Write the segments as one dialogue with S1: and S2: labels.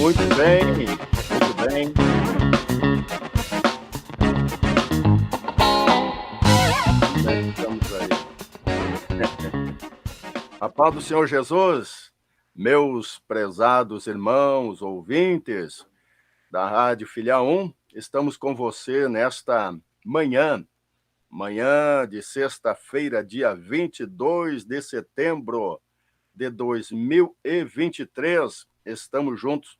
S1: Muito bem, muito bem. Como é que estamos aí? A paz do Senhor Jesus, meus prezados irmãos, ouvintes da Rádio Filha 1, estamos com você nesta manhã de sexta-feira, dia 22 de setembro de 2023. Estamos juntos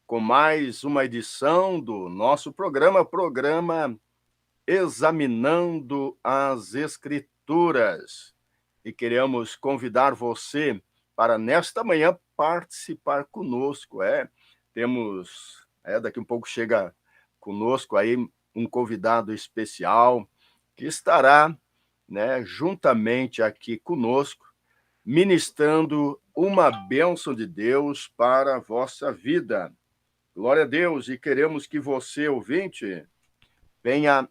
S1: com mais uma edição do nosso programa Examinando as Escrituras. E queremos convidar você para, nesta manhã, participar conosco. Temos, daqui um pouco chega conosco aí um convidado especial que estará, juntamente aqui conosco, ministrando uma bênção de Deus para a vossa vida. Glória a Deus, e queremos que você, ouvinte, venha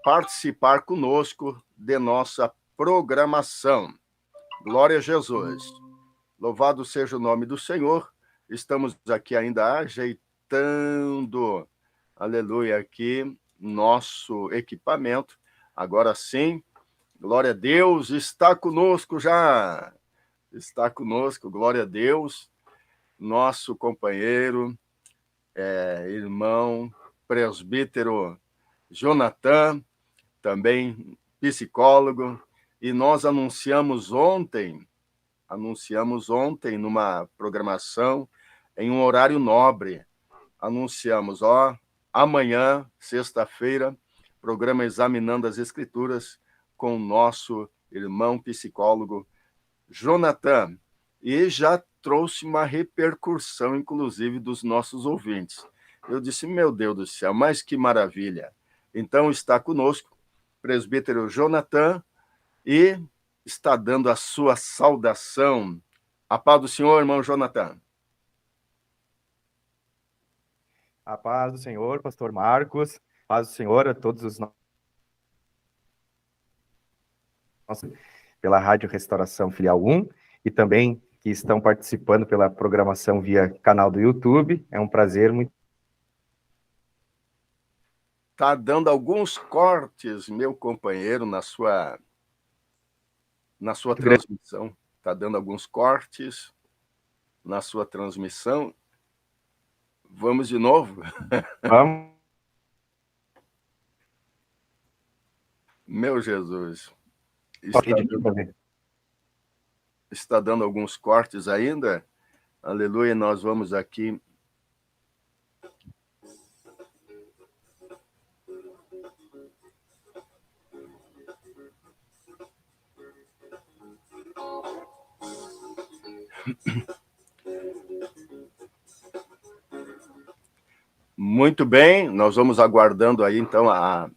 S1: participar conosco de nossa programação. Glória a Jesus. Louvado seja o nome do Senhor. Estamos aqui ainda ajeitando, aleluia, aqui nosso equipamento. Agora sim, glória a Deus, está conosco já. Está conosco, glória a Deus, nosso companheiro, irmão, presbítero Jonathan, também psicólogo, e nós anunciamos ontem numa programação, em um horário nobre, anunciamos, amanhã, sexta-feira, programa Examinando as Escrituras, com o nosso irmão psicólogo Jonathan, e já trouxe uma repercussão, inclusive, dos nossos ouvintes. Eu disse, meu Deus do céu, mas que maravilha. Então, está conosco o presbítero Jonathan e está dando a sua saudação. A paz do Senhor, irmão Jonathan.
S2: A paz do Senhor, pastor Marcos. A paz do Senhor a todos os nossos pela Rádio Restauração Filial 1 e também que estão participando pela programação via canal do YouTube. É um prazer muito.
S1: Está dando alguns cortes, meu companheiro, na sua transmissão. Está dando alguns cortes na sua transmissão. Vamos de novo?
S2: Vamos.
S1: Meu Jesus. Está dando alguns cortes ainda. Aleluia, nós vamos aqui. Muito bem, nós vamos aguardando aí, então, a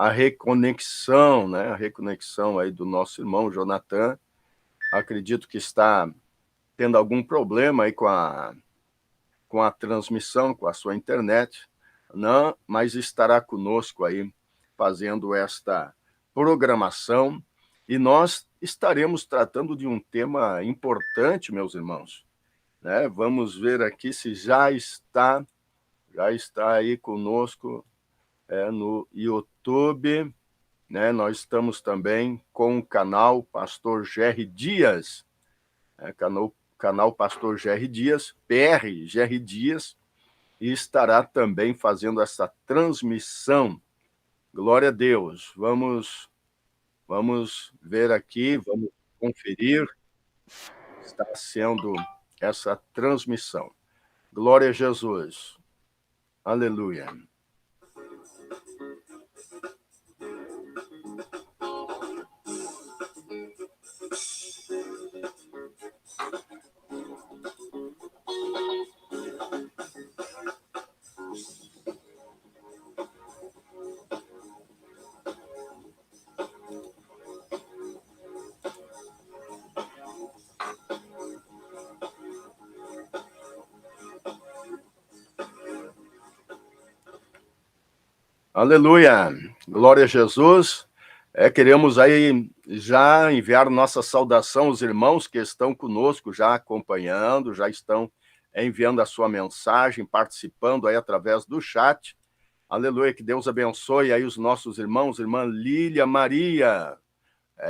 S1: reconexão, A reconexão aí do nosso irmão Jonathan. Acredito que está tendo algum problema aí com a transmissão, com a sua internet, não, mas estará conosco aí fazendo esta programação, e nós estaremos tratando de um tema importante, meus irmãos. Vamos ver aqui se já está aí conosco no YouTube. Nós estamos também com o canal Pastor Gerry Dias, canal Pastor Gerry Dias, PR Gerry Dias, e estará também fazendo essa transmissão. Glória a Deus. Vamos ver aqui, vamos conferir. Está sendo essa transmissão. Glória a Jesus. Aleluia. Aleluia, glória a Jesus. Queremos aí já enviar nossa saudação aos irmãos que estão conosco, já acompanhando, já estão enviando a sua mensagem, participando aí através do chat. Aleluia, que Deus abençoe aí os nossos irmãos, irmã Lília Maria,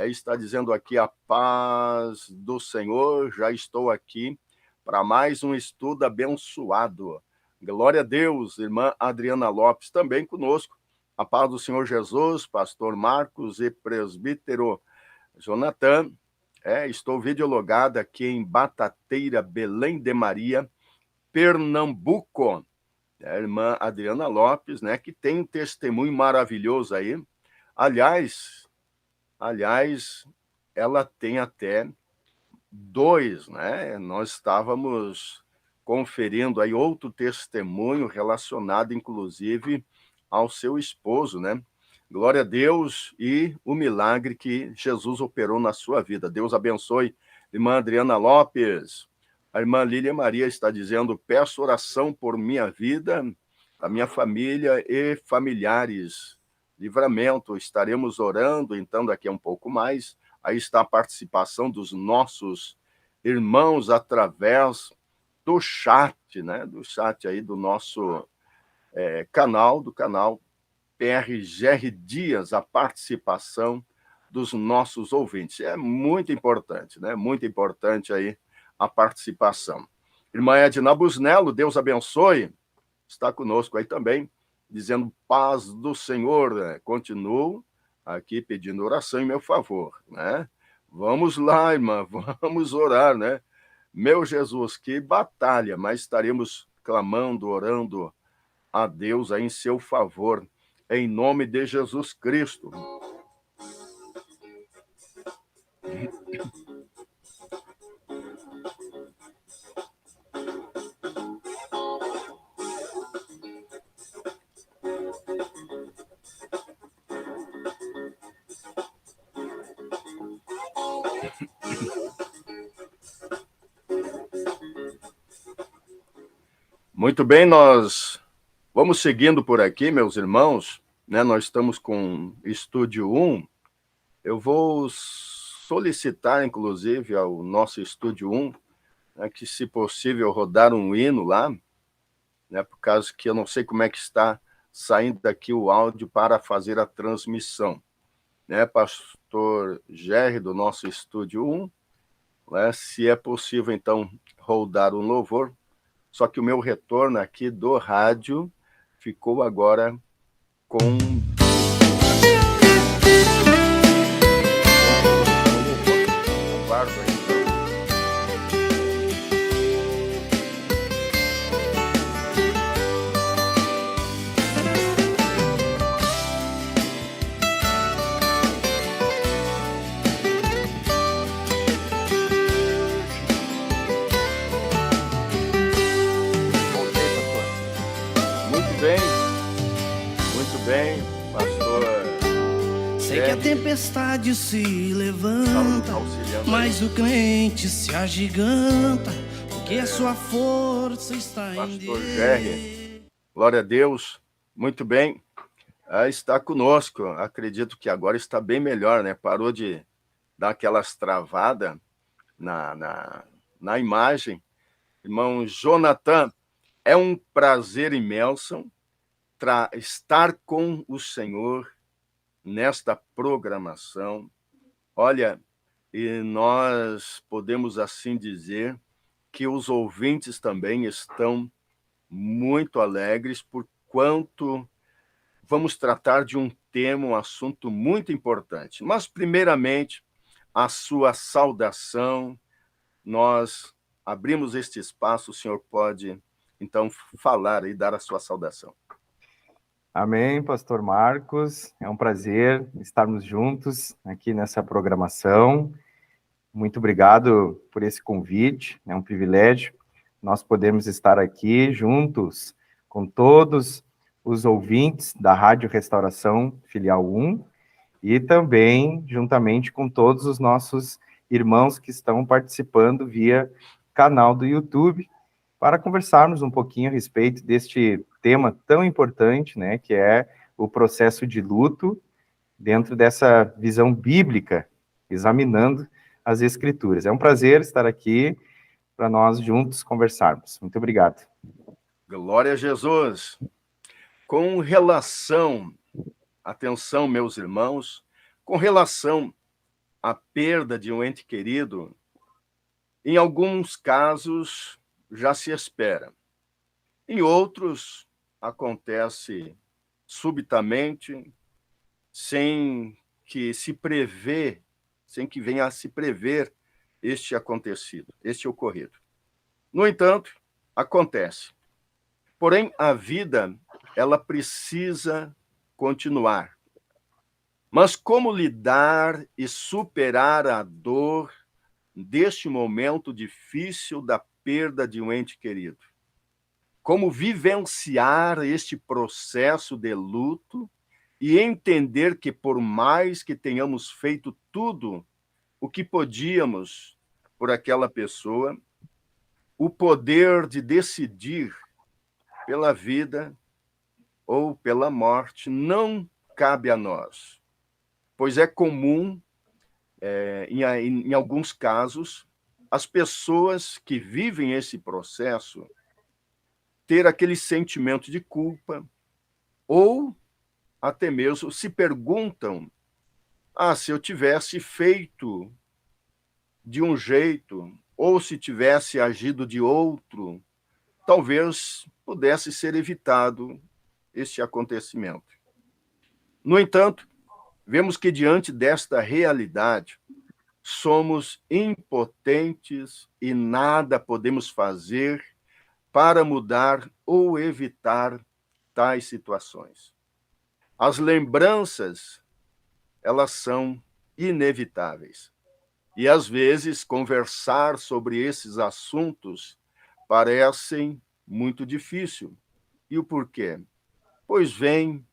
S1: está dizendo aqui a paz do Senhor, já estou aqui para mais um estudo abençoado. Glória a Deus, irmã Adriana Lopes, também conosco. A paz do Senhor Jesus, pastor Marcos e presbítero Jonathan. Estou videologada aqui em Batateira, Belém de Maria, Pernambuco. A irmã Adriana Lopes, né, que tem um testemunho maravilhoso aí. Aliás, ela tem até 2, né? Nós estávamos conferindo aí outro testemunho relacionado, inclusive, ao seu esposo, né? Glória a Deus e o milagre que Jesus operou na sua vida. Deus abençoe, irmã Adriana Lopes. A irmã Lília Maria está dizendo, peço oração por minha vida, a minha família e familiares. Livramento, estaremos orando, então, daqui a um pouco mais. Aí está a participação dos nossos irmãos através do chat, né? Do chat aí do nosso canal, do canal PRGR Dias, a participação dos nossos ouvintes. É muito importante, né? Muito importante aí a participação. Irmã Edna Busnello, Deus abençoe, está conosco aí também, dizendo paz do Senhor, né? Continuo aqui pedindo oração em meu favor, né? Vamos lá, irmã, vamos orar, né? Meu Jesus, que batalha, mas estaremos clamando, orando a Deus aí em seu favor, em nome de Jesus Cristo. Muito bem, nós vamos seguindo por aqui, meus irmãos, né? Nós estamos com Estúdio 1. Eu vou solicitar, inclusive, ao nosso Estúdio 1, né, que, se possível, rodar um hino lá, né, por causa que eu não sei como é que está saindo daqui o áudio para fazer a transmissão. Né, pastor Jerry, do nosso Estúdio 1, né, se é possível, então, rodar um louvor. Só que o meu retorno aqui do rádio ficou agora com... Aguardo aí. Muito bem, pastor.
S3: Sei que a tempestade se levanta, mas o crente se agiganta, porque a sua força está em Deus.
S1: Pastor Jerry, glória a Deus, muito bem, está conosco. Acredito que agora está bem melhor, né? Parou de dar aquelas travadas na imagem. Irmão Jonathan, é um prazer imenso estar com o Senhor nesta programação. Olha, e nós podemos assim dizer que os ouvintes também estão muito alegres, por quanto vamos tratar de um tema, um assunto muito importante. Mas, primeiramente, a sua saudação. Nós abrimos este espaço, o senhor pode, então, falar e dar a sua saudação.
S2: Amém, pastor Marcos. É um prazer estarmos juntos aqui nessa programação. Muito obrigado por esse convite. É um privilégio nós podermos estar aqui juntos com todos os ouvintes da Rádio Restauração Filial 1 e também juntamente com todos os nossos irmãos que estão participando via canal do YouTube, para conversarmos um pouquinho a respeito deste tema tão importante, né, que é o processo de luto dentro dessa visão bíblica, examinando as Escrituras. É um prazer estar aqui para nós juntos conversarmos. Muito obrigado.
S1: Glória a Jesus. Com relação, atenção, meus irmãos, com relação à perda de um ente querido, em alguns casos já se espera. Em outros, acontece subitamente, sem que venha a se prever este acontecido, este ocorrido. No entanto, acontece. Porém, a vida, ela precisa continuar. Mas como lidar e superar a dor deste momento difícil da perda de um ente querido? Como vivenciar este processo de luto e entender que, por mais que tenhamos feito tudo o que podíamos por aquela pessoa, o poder de decidir pela vida ou pela morte não cabe a nós, pois é comum, em alguns casos, as pessoas que vivem esse processo ter aquele sentimento de culpa ou até mesmo se perguntam: se eu tivesse feito de um jeito ou se tivesse agido de outro, talvez pudesse ser evitado este acontecimento. No entanto, vemos que diante desta realidade, somos impotentes e nada podemos fazer para mudar ou evitar tais situações. As lembranças, elas são inevitáveis. E, às vezes, conversar sobre esses assuntos parecem muito difícil. E o porquê? Pois vem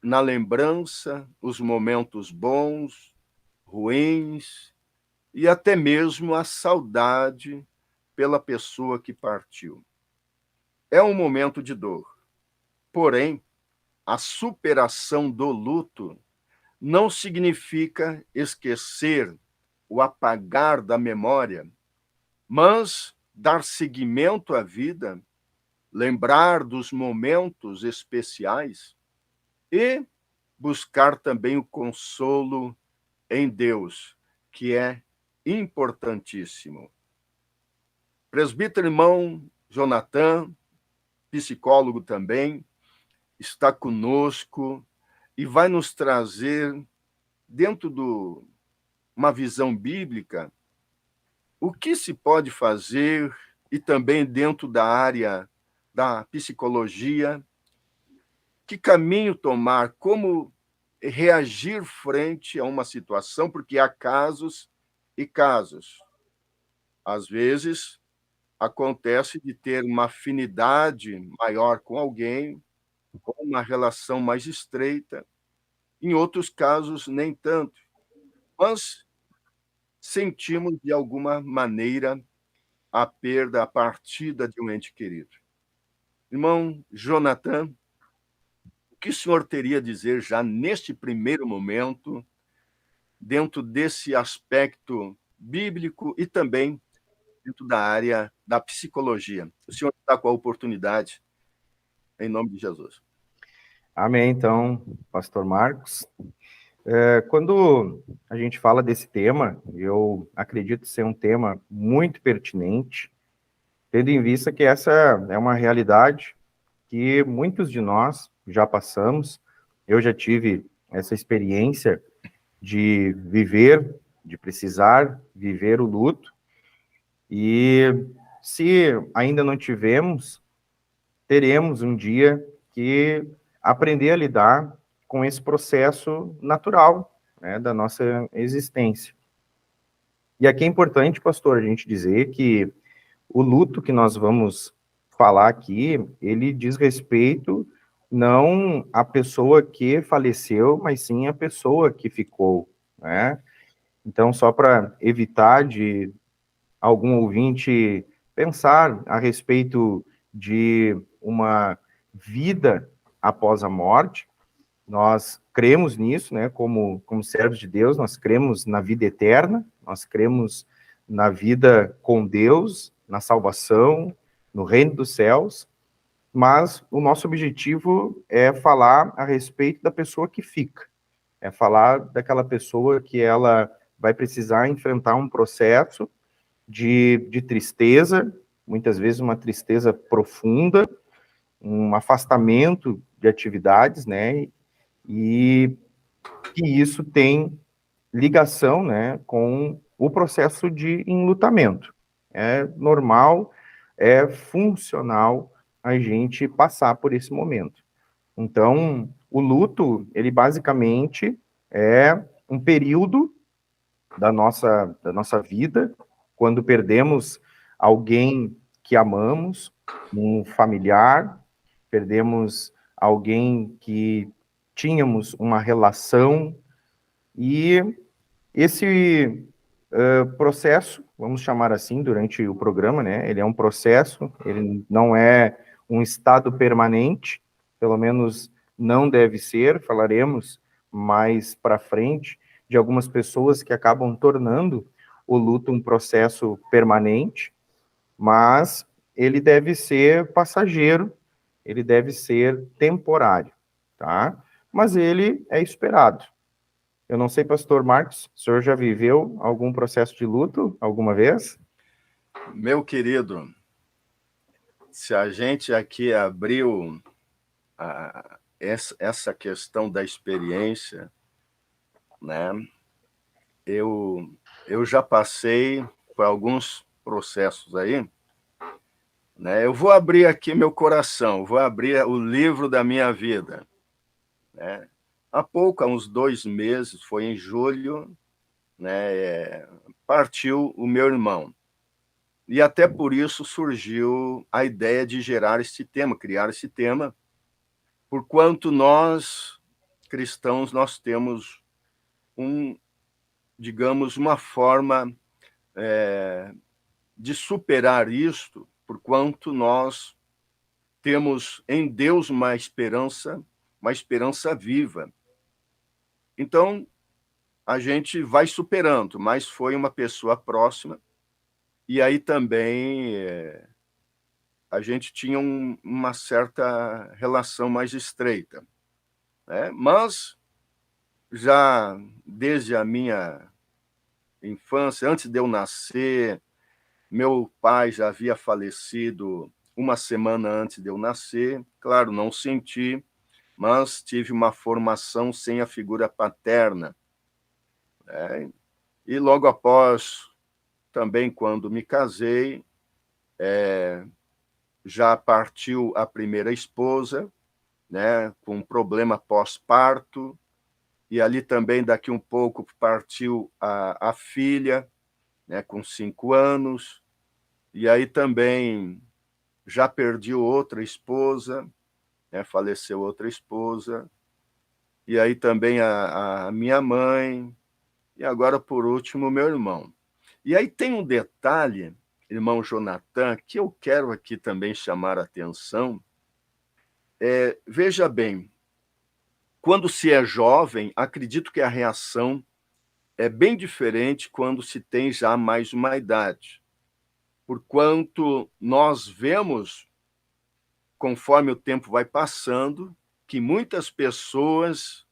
S1: na lembrança os momentos bons, ruins, e até mesmo a saudade pela pessoa que partiu. É um momento de dor. Porém, a superação do luto não significa esquecer o apagar da memória, mas dar seguimento à vida, lembrar dos momentos especiais e buscar também o consolo em Deus, que é importantíssimo. Presbítero irmão Jonathan, psicólogo também, está conosco e vai nos trazer, dentro de uma visão bíblica, o que se pode fazer, e também dentro da área da psicologia, que caminho tomar, como reagir frente a uma situação, porque há casos e casos. Às vezes, acontece de ter uma afinidade maior com alguém, ou uma relação mais estreita. Em outros casos, nem tanto. Mas sentimos, de alguma maneira, a perda, a partida de um ente querido. Irmão Jonathan, o que o senhor teria a dizer já neste primeiro momento, dentro desse aspecto bíblico e também dentro da área da psicologia? O senhor está com a oportunidade, em nome de Jesus.
S2: Amém, então, pastor Marcos. Quando a gente fala desse tema, eu acredito ser um tema muito pertinente, tendo em vista que essa é uma realidade que muitos de nós já passamos. Eu já tive essa experiência de viver, de precisar viver o luto, e se ainda não tivemos, teremos um dia que aprender a lidar com esse processo natural, né, da nossa existência. E aqui é importante, pastor, a gente dizer que o luto que nós vamos falar aqui, ele diz respeito não à pessoa que faleceu, mas sim à pessoa que ficou, né? Então, só para evitar de algum ouvinte pensar a respeito de uma vida após a morte, nós cremos nisso, né? Como servos de Deus, nós cremos na vida eterna, nós cremos na vida com Deus, na salvação, no reino dos céus, mas o nosso objetivo é falar a respeito da pessoa que fica, é falar daquela pessoa que ela vai precisar enfrentar um processo de tristeza, muitas vezes uma tristeza profunda, um afastamento de atividades, né, e que isso tem ligação, né, com o processo de enlutamento. É normal, é funcional a gente passar por esse momento. Então, o luto, ele basicamente é um período da nossa vida, quando perdemos alguém que amamos, um familiar, perdemos alguém que tínhamos uma relação, e esse processo, vamos chamar assim, durante o programa, né? Ele é um processo, ele não é um estado permanente, pelo menos não deve ser, falaremos mais para frente de algumas pessoas que acabam tornando o luto um processo permanente, mas ele deve ser passageiro, ele deve ser temporário, tá? Mas ele é esperado. Eu não sei, pastor Marcos, o senhor já viveu algum processo de luto alguma vez?
S1: Meu querido, se a gente aqui abriu essa questão da experiência, né, eu já passei por alguns processos aí, né? Eu vou abrir aqui meu coração, vou abrir o livro da minha vida, né? Há uns 2 meses, foi em julho, né, partiu o meu irmão. E até por isso surgiu a ideia de gerar esse tema, criar esse tema, porquanto nós, cristãos, nós temos digamos, uma forma de superar isto, porquanto nós temos em Deus uma esperança viva. Então, a gente vai superando, mas foi uma pessoa próxima, e aí também a gente tinha uma certa relação mais estreita, né? Mas, já desde a minha infância, antes de eu nascer, meu pai já havia falecido 1 semana antes de eu nascer. Claro, não senti, mas tive uma formação sem a figura paterna, né? E logo após, também quando me casei, já partiu a primeira esposa, né, com um problema pós-parto, e ali também, daqui um pouco, partiu a filha, né, com 5 anos, e aí também já perdi outra esposa, né, faleceu outra esposa, e aí também a minha mãe, e agora, por último, meu irmão. E aí tem um detalhe, irmão Jonathan, que eu quero aqui também chamar a atenção. Veja bem, quando se é jovem, acredito que a reação é bem diferente quando se tem já mais uma idade, porquanto nós vemos, conforme o tempo vai passando, que muitas pessoas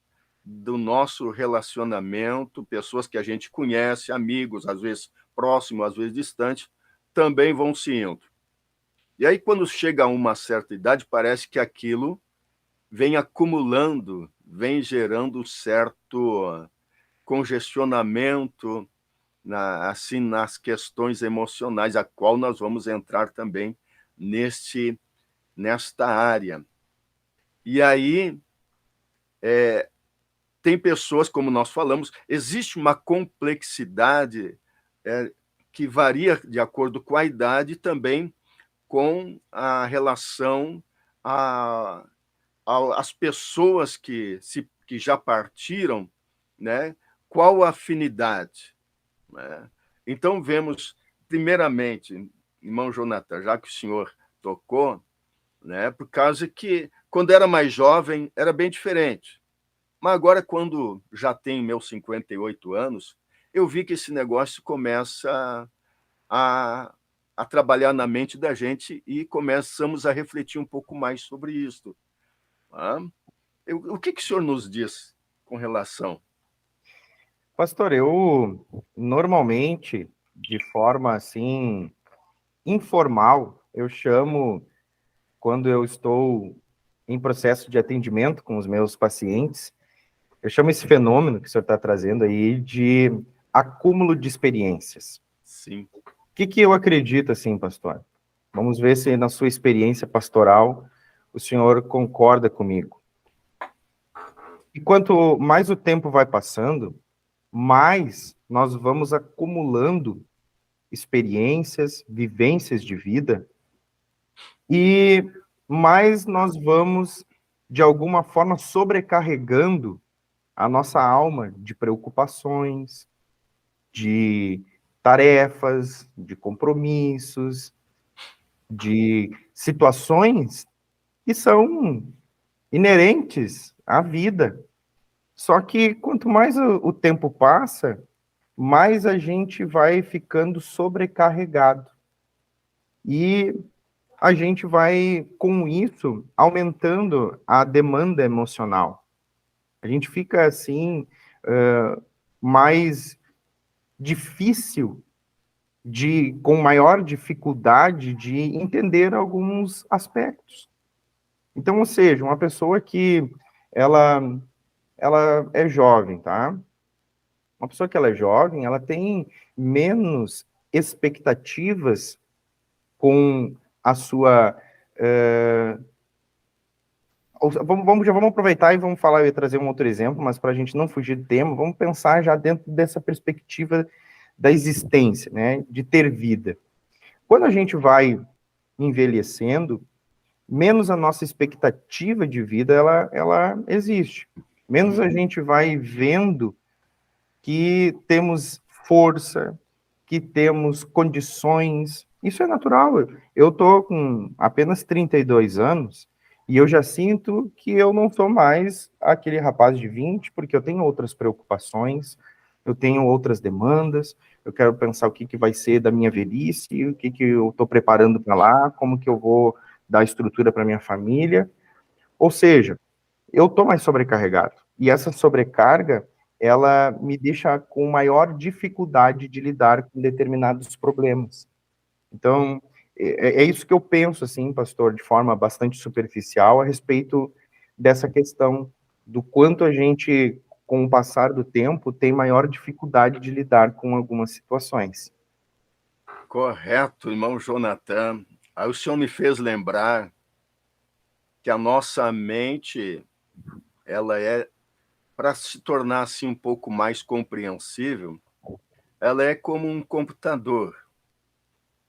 S1: do nosso relacionamento, pessoas que a gente conhece, amigos, às vezes próximos, às vezes distantes, também vão se indo. E aí, quando chega a uma certa idade, parece que aquilo vem acumulando, vem gerando certo congestionamento assim, nas questões emocionais, a qual nós vamos entrar também nesta área. E aí, tem pessoas, como nós falamos, existe uma complexidade que varia de acordo com a idade e também com a relação às pessoas que já partiram, né? Qual a afinidade, né? Então, vemos, primeiramente, irmão Jonathan, já que o senhor tocou, né, por causa que, quando era mais jovem, era bem diferente. Mas agora, quando já tenho meus 58 anos, eu vi que esse negócio começa a a trabalhar na mente da gente e começamos a refletir um pouco mais sobre isso. Tá? O que o senhor nos diz com relação?
S2: Pastor, eu normalmente, de forma assim, informal, eu chamo, quando eu estou em processo de atendimento com os meus pacientes, eu chamo esse fenômeno que o senhor está trazendo aí de acúmulo de experiências.
S1: Sim.
S2: O que eu acredito, assim, pastor? Vamos ver se na sua experiência pastoral o senhor concorda comigo. E quanto mais o tempo vai passando, mais nós vamos acumulando experiências, vivências de vida, e mais nós vamos, de alguma forma, sobrecarregando a nossa alma de preocupações, de tarefas, de compromissos, de situações que são inerentes à vida. Só que quanto mais o tempo passa, mais a gente vai ficando sobrecarregado. E a gente vai, com isso, aumentando a demanda emocional. A gente fica, assim, mais difícil, com maior dificuldade de entender alguns aspectos. Então, ou seja, uma pessoa que ela é jovem, tá? Uma pessoa que ela é jovem, ela tem menos expectativas com a sua... já vamos aproveitar e vamos falar, e trazer um outro exemplo, mas para a gente não fugir do tema, vamos pensar já dentro dessa perspectiva da existência, né, de ter vida. Quando a gente vai envelhecendo, menos a nossa expectativa de vida ela existe. Menos a gente vai vendo que temos força, que temos condições. Isso é natural. Eu estou com apenas 32 anos e eu já sinto que eu não sou mais aquele rapaz de 20, porque eu tenho outras preocupações, eu tenho outras demandas, eu quero pensar o que vai ser da minha velhice, o que eu estou preparando para lá, como que eu vou dar estrutura para minha família. Ou seja, eu estou mais sobrecarregado. E essa sobrecarga, ela me deixa com maior dificuldade de lidar com determinados problemas. Então, é isso que eu penso, assim, pastor, de forma bastante superficial, a respeito dessa questão do quanto a gente, com o passar do tempo, tem maior dificuldade de lidar com algumas situações.
S1: Correto, irmão Jonathan. Aí o senhor me fez lembrar que a nossa mente, ela é, para se tornar assim um pouco mais compreensível, ela é como um computador.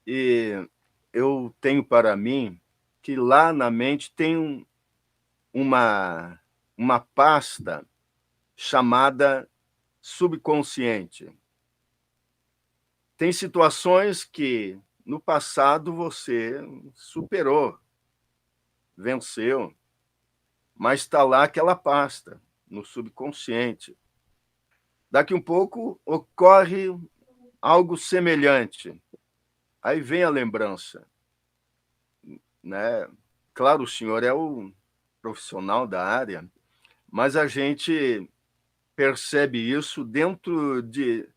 S1: E eu tenho para mim que lá na mente tem uma pasta chamada subconsciente. Tem situações que no passado você superou, venceu, mas está lá aquela pasta, no subconsciente. Daqui um pouco ocorre algo semelhante. Aí vem a lembrança. Né? Claro, o senhor é o profissional da área, mas a gente percebe isso dentro de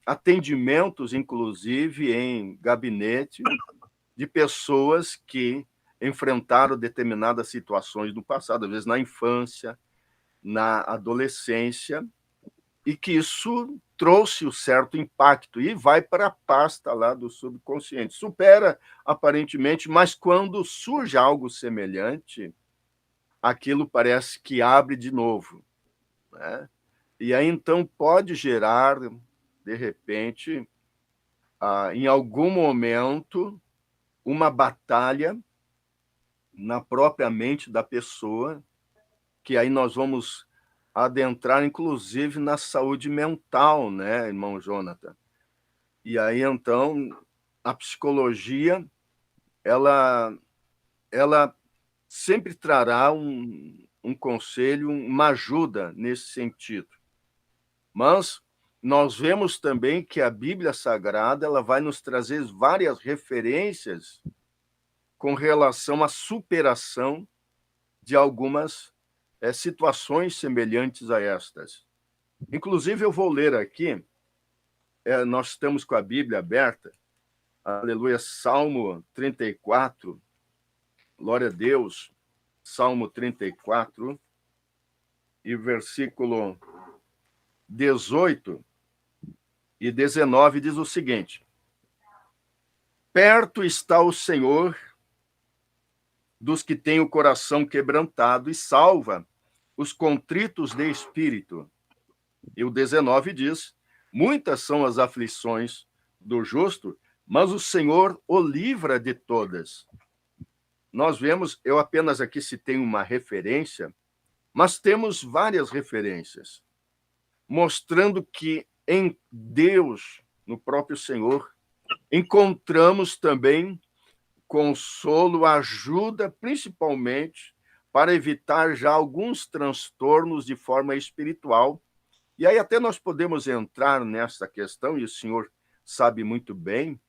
S1: atendimentos, inclusive em gabinete, de pessoas que enfrentaram determinadas situações no passado, às vezes na infância, na adolescência, e que isso trouxe um certo impacto e vai para a pasta lá do subconsciente. Supera, aparentemente, mas quando surge algo semelhante, aquilo parece que abre de novo. Né? E aí, então, pode gerar, de repente, em algum momento, uma batalha na própria mente da pessoa, que aí nós vamos adentrar, inclusive, na saúde mental, né, irmão Jonathan? E aí, então, a psicologia, ela sempre trará um conselho, uma ajuda nesse sentido. Mas nós vemos também que a Bíblia Sagrada ela vai nos trazer várias referências com relação à superação de algumas situações semelhantes a estas. Inclusive, eu vou ler aqui, nós estamos com a Bíblia aberta, aleluia, Salmo 34, glória a Deus, Salmo 34, e versículo 18 e 19 diz o seguinte: perto está o Senhor dos que têm o coração quebrantado e salva os contritos de espírito. E o 19 diz: muitas são as aflições do justo, mas o Senhor o livra de todas. Nós vemos, eu apenas aqui citei uma referência, mas temos várias referências, mostrando que em Deus, no próprio Senhor, encontramos também consolo, ajuda, principalmente para evitar já alguns transtornos de forma espiritual. E aí até nós podemos entrar nessa questão, e o senhor sabe muito bem,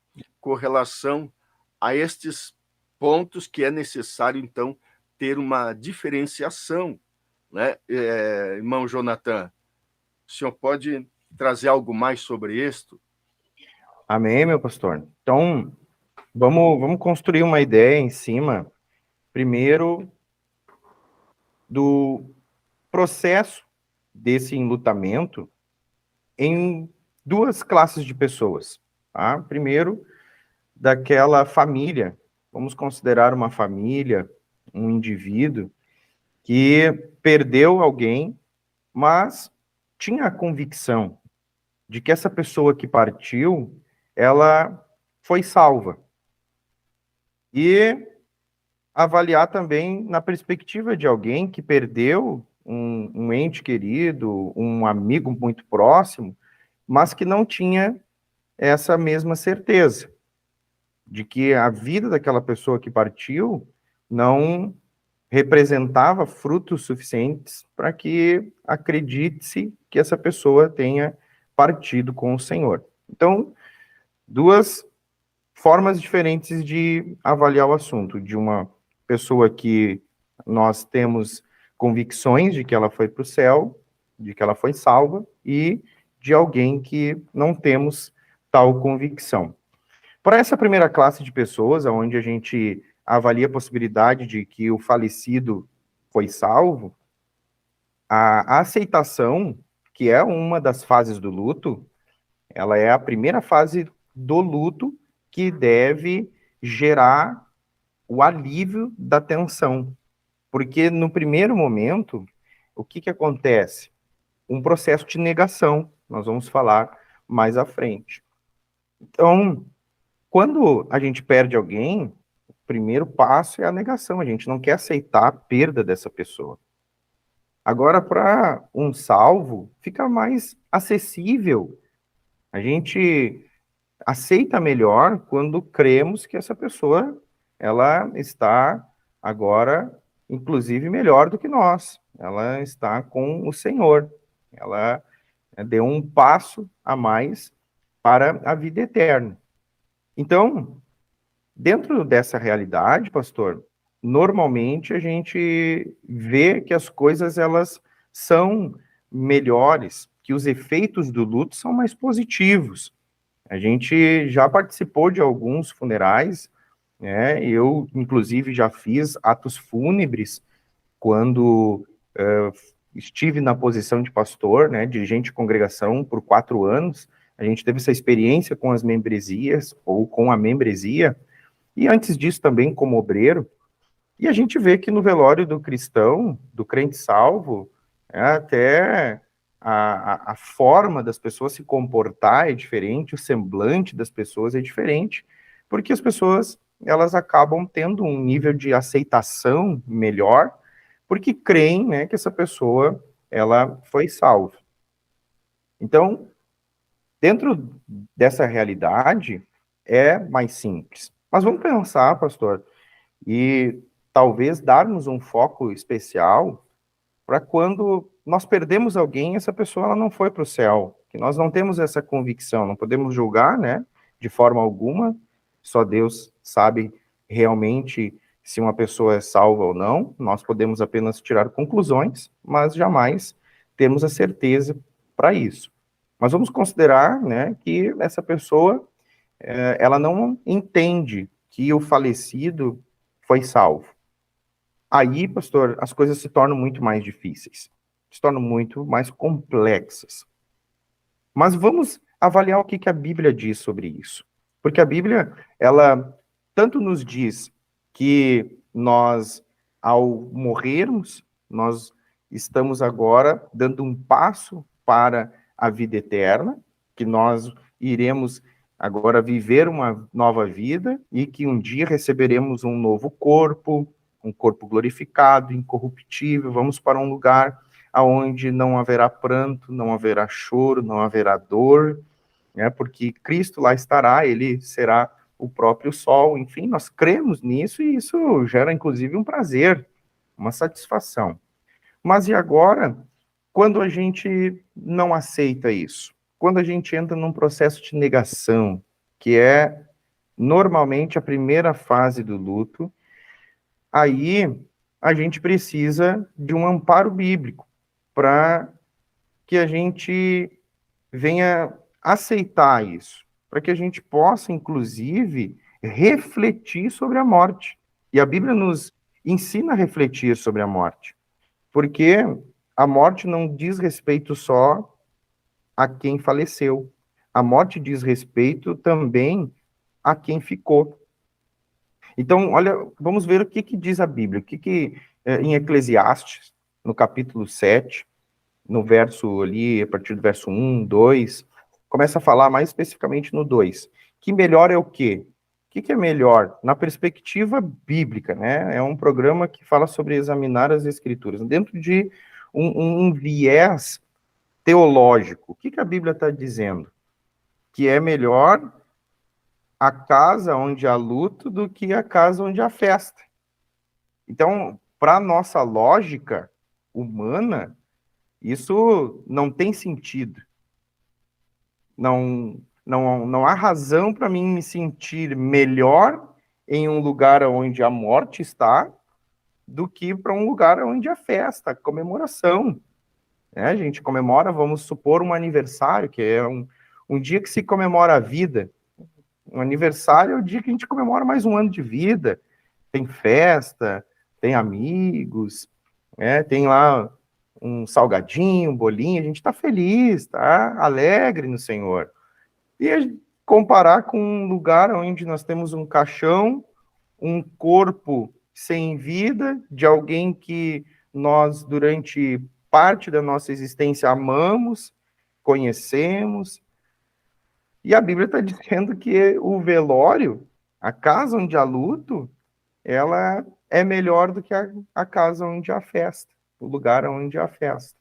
S1: com relação a estes pontos que é necessário, então, ter uma diferenciação, né? Irmão Jonathan, o senhor pode trazer algo mais sobre isto?
S2: Amém, meu pastor. Então, vamos construir uma ideia em cima, primeiro, do processo desse enlutamento em duas classes de pessoas. Tá? Primeiro, daquela família, vamos considerar uma família, um indivíduo que perdeu alguém, mas tinha a convicção de que essa pessoa que partiu, ela foi salva. E avaliar também na perspectiva de alguém que perdeu um ente querido, um amigo muito próximo, mas que não tinha essa mesma certeza de que a vida daquela pessoa que partiu não representava frutos suficientes para que acredite-se que essa pessoa tenha partido com o Senhor. Então, duas formas diferentes de avaliar o assunto, de uma pessoa que nós temos convicções de que ela foi para o céu, de que ela foi salva, e de alguém que não temos tal convicção. Para essa primeira classe de pessoas, onde a gente avalia a possibilidade de que o falecido foi salvo, a aceitação, que é uma das fases do luto, ela é a primeira fase do luto que deve gerar o alívio da tensão. Porque no primeiro momento, o que acontece? Um processo de negação, nós vamos falar mais à frente. Então, quando a gente perde alguém, o primeiro passo é a negação, a gente não quer aceitar a perda dessa pessoa. Agora, para um salvo, fica mais acessível. A gente aceita melhor quando cremos que essa pessoa, ela está agora, inclusive, melhor do que nós. Ela está com o Senhor. Ela deu um passo a mais para a vida eterna. Então, dentro dessa realidade, pastor, normalmente a gente vê que as coisas elas são melhores, que os efeitos do luto são mais positivos. A gente já participou de alguns funerais, né? Eu, inclusive, já fiz atos fúnebres quando estive na posição de pastor, né, dirigente de congregação por 4 anos. A gente teve essa experiência com as membresias, ou com a membresia, e antes disso também como obreiro. E a gente vê que no velório do cristão, do crente salvo, até a forma das pessoas se comportar é diferente, o semblante das pessoas é diferente, porque as pessoas, elas acabam tendo um nível de aceitação melhor, porque creem, né, que essa pessoa, ela foi salva. Então, dentro dessa realidade, é mais simples. Mas vamos pensar, pastor, e talvez darmos um foco especial para quando nós perdemos alguém, essa pessoa ela não foi para o céu. que nós não temos essa convicção, não podemos julgar, né, de forma alguma, só Deus sabe realmente se uma pessoa é salva ou não, nós podemos apenas tirar conclusões, mas jamais temos a certeza para isso. Mas vamos considerar, né, que essa pessoa, ela não entende que o falecido foi salvo. Aí, pastor, as coisas se tornam muito mais difíceis, se tornam muito mais complexas. Mas vamos avaliar o que a Bíblia diz sobre isso. Porque a Bíblia, ela tanto nos diz que nós, ao morrermos, nós estamos agora dando um passo para a vida eterna, que nós iremos agora viver uma nova vida e que um dia receberemos um novo corpo, um corpo glorificado, incorruptível, vamos para um lugar onde não haverá pranto, não haverá choro, não haverá dor, né, porque Cristo lá estará, ele será o próprio sol, enfim, nós cremos nisso e isso gera inclusive um prazer, uma satisfação. Mas e agora, quando a gente não aceita isso? Quando a gente entra num processo de negação, que é normalmente a primeira fase do luto, aí a gente precisa de um amparo bíblico para que a gente venha aceitar isso, para que a gente possa, inclusive, refletir sobre a morte. E a Bíblia nos ensina a refletir sobre a morte, porque a morte não diz respeito só a quem faleceu, a morte diz respeito também a quem ficou. Então, olha, vamos ver o que diz a Bíblia, em Eclesiastes, no capítulo 7, no verso ali, a partir do verso 1, 2, começa a falar mais especificamente no 2, que melhor é o quê? O que é melhor? Na perspectiva bíblica, né? É um programa que fala sobre examinar as escrituras, dentro de um viés teológico. O que a Bíblia está dizendo? Que é melhor a casa onde há luto do que a casa onde há festa. Então, para a nossa lógica humana, isso não tem sentido. Não há razão para mim me sentir melhor em um lugar onde a morte está do que para um lugar onde há festa, comemoração. A gente comemora, vamos supor, um aniversário, que é um dia que se comemora a vida. Um aniversário é o dia que a gente comemora mais um ano de vida. Tem festa, tem amigos, tem lá um salgadinho, um bolinho, a gente está feliz, está alegre no Senhor. E comparar com um lugar onde nós temos um caixão, um corpo sem vida, de alguém que nós, durante parte da nossa existência, amamos, conhecemos. E a Bíblia está dizendo que o velório, a casa onde há luto, ela é melhor do que a casa onde há festa, o lugar onde há festa.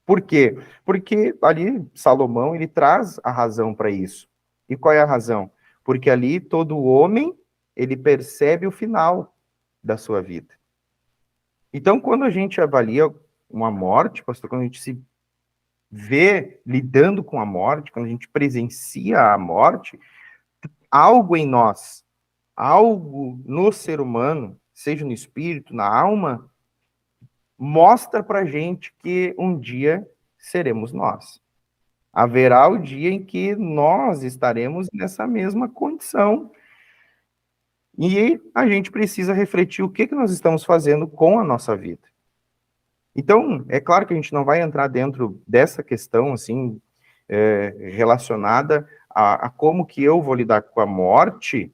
S2: Por quê? Porque ali Salomão, ele traz a razão para isso. E qual é a razão? Porque ali todo homem, ele percebe o final da sua vida. Então, quando a gente avalia uma morte, pastor, quando a gente se vê lidando com a morte, quando a gente presencia a morte, algo em nós, algo no ser humano, seja no espírito, na alma, mostra pra gente que um dia seremos nós. Haverá o dia em que nós estaremos nessa mesma condição. E a gente precisa refletir o que nós estamos fazendo com a nossa vida. Então, é claro que a gente não vai entrar dentro dessa questão, assim, relacionada a como que eu vou lidar com a morte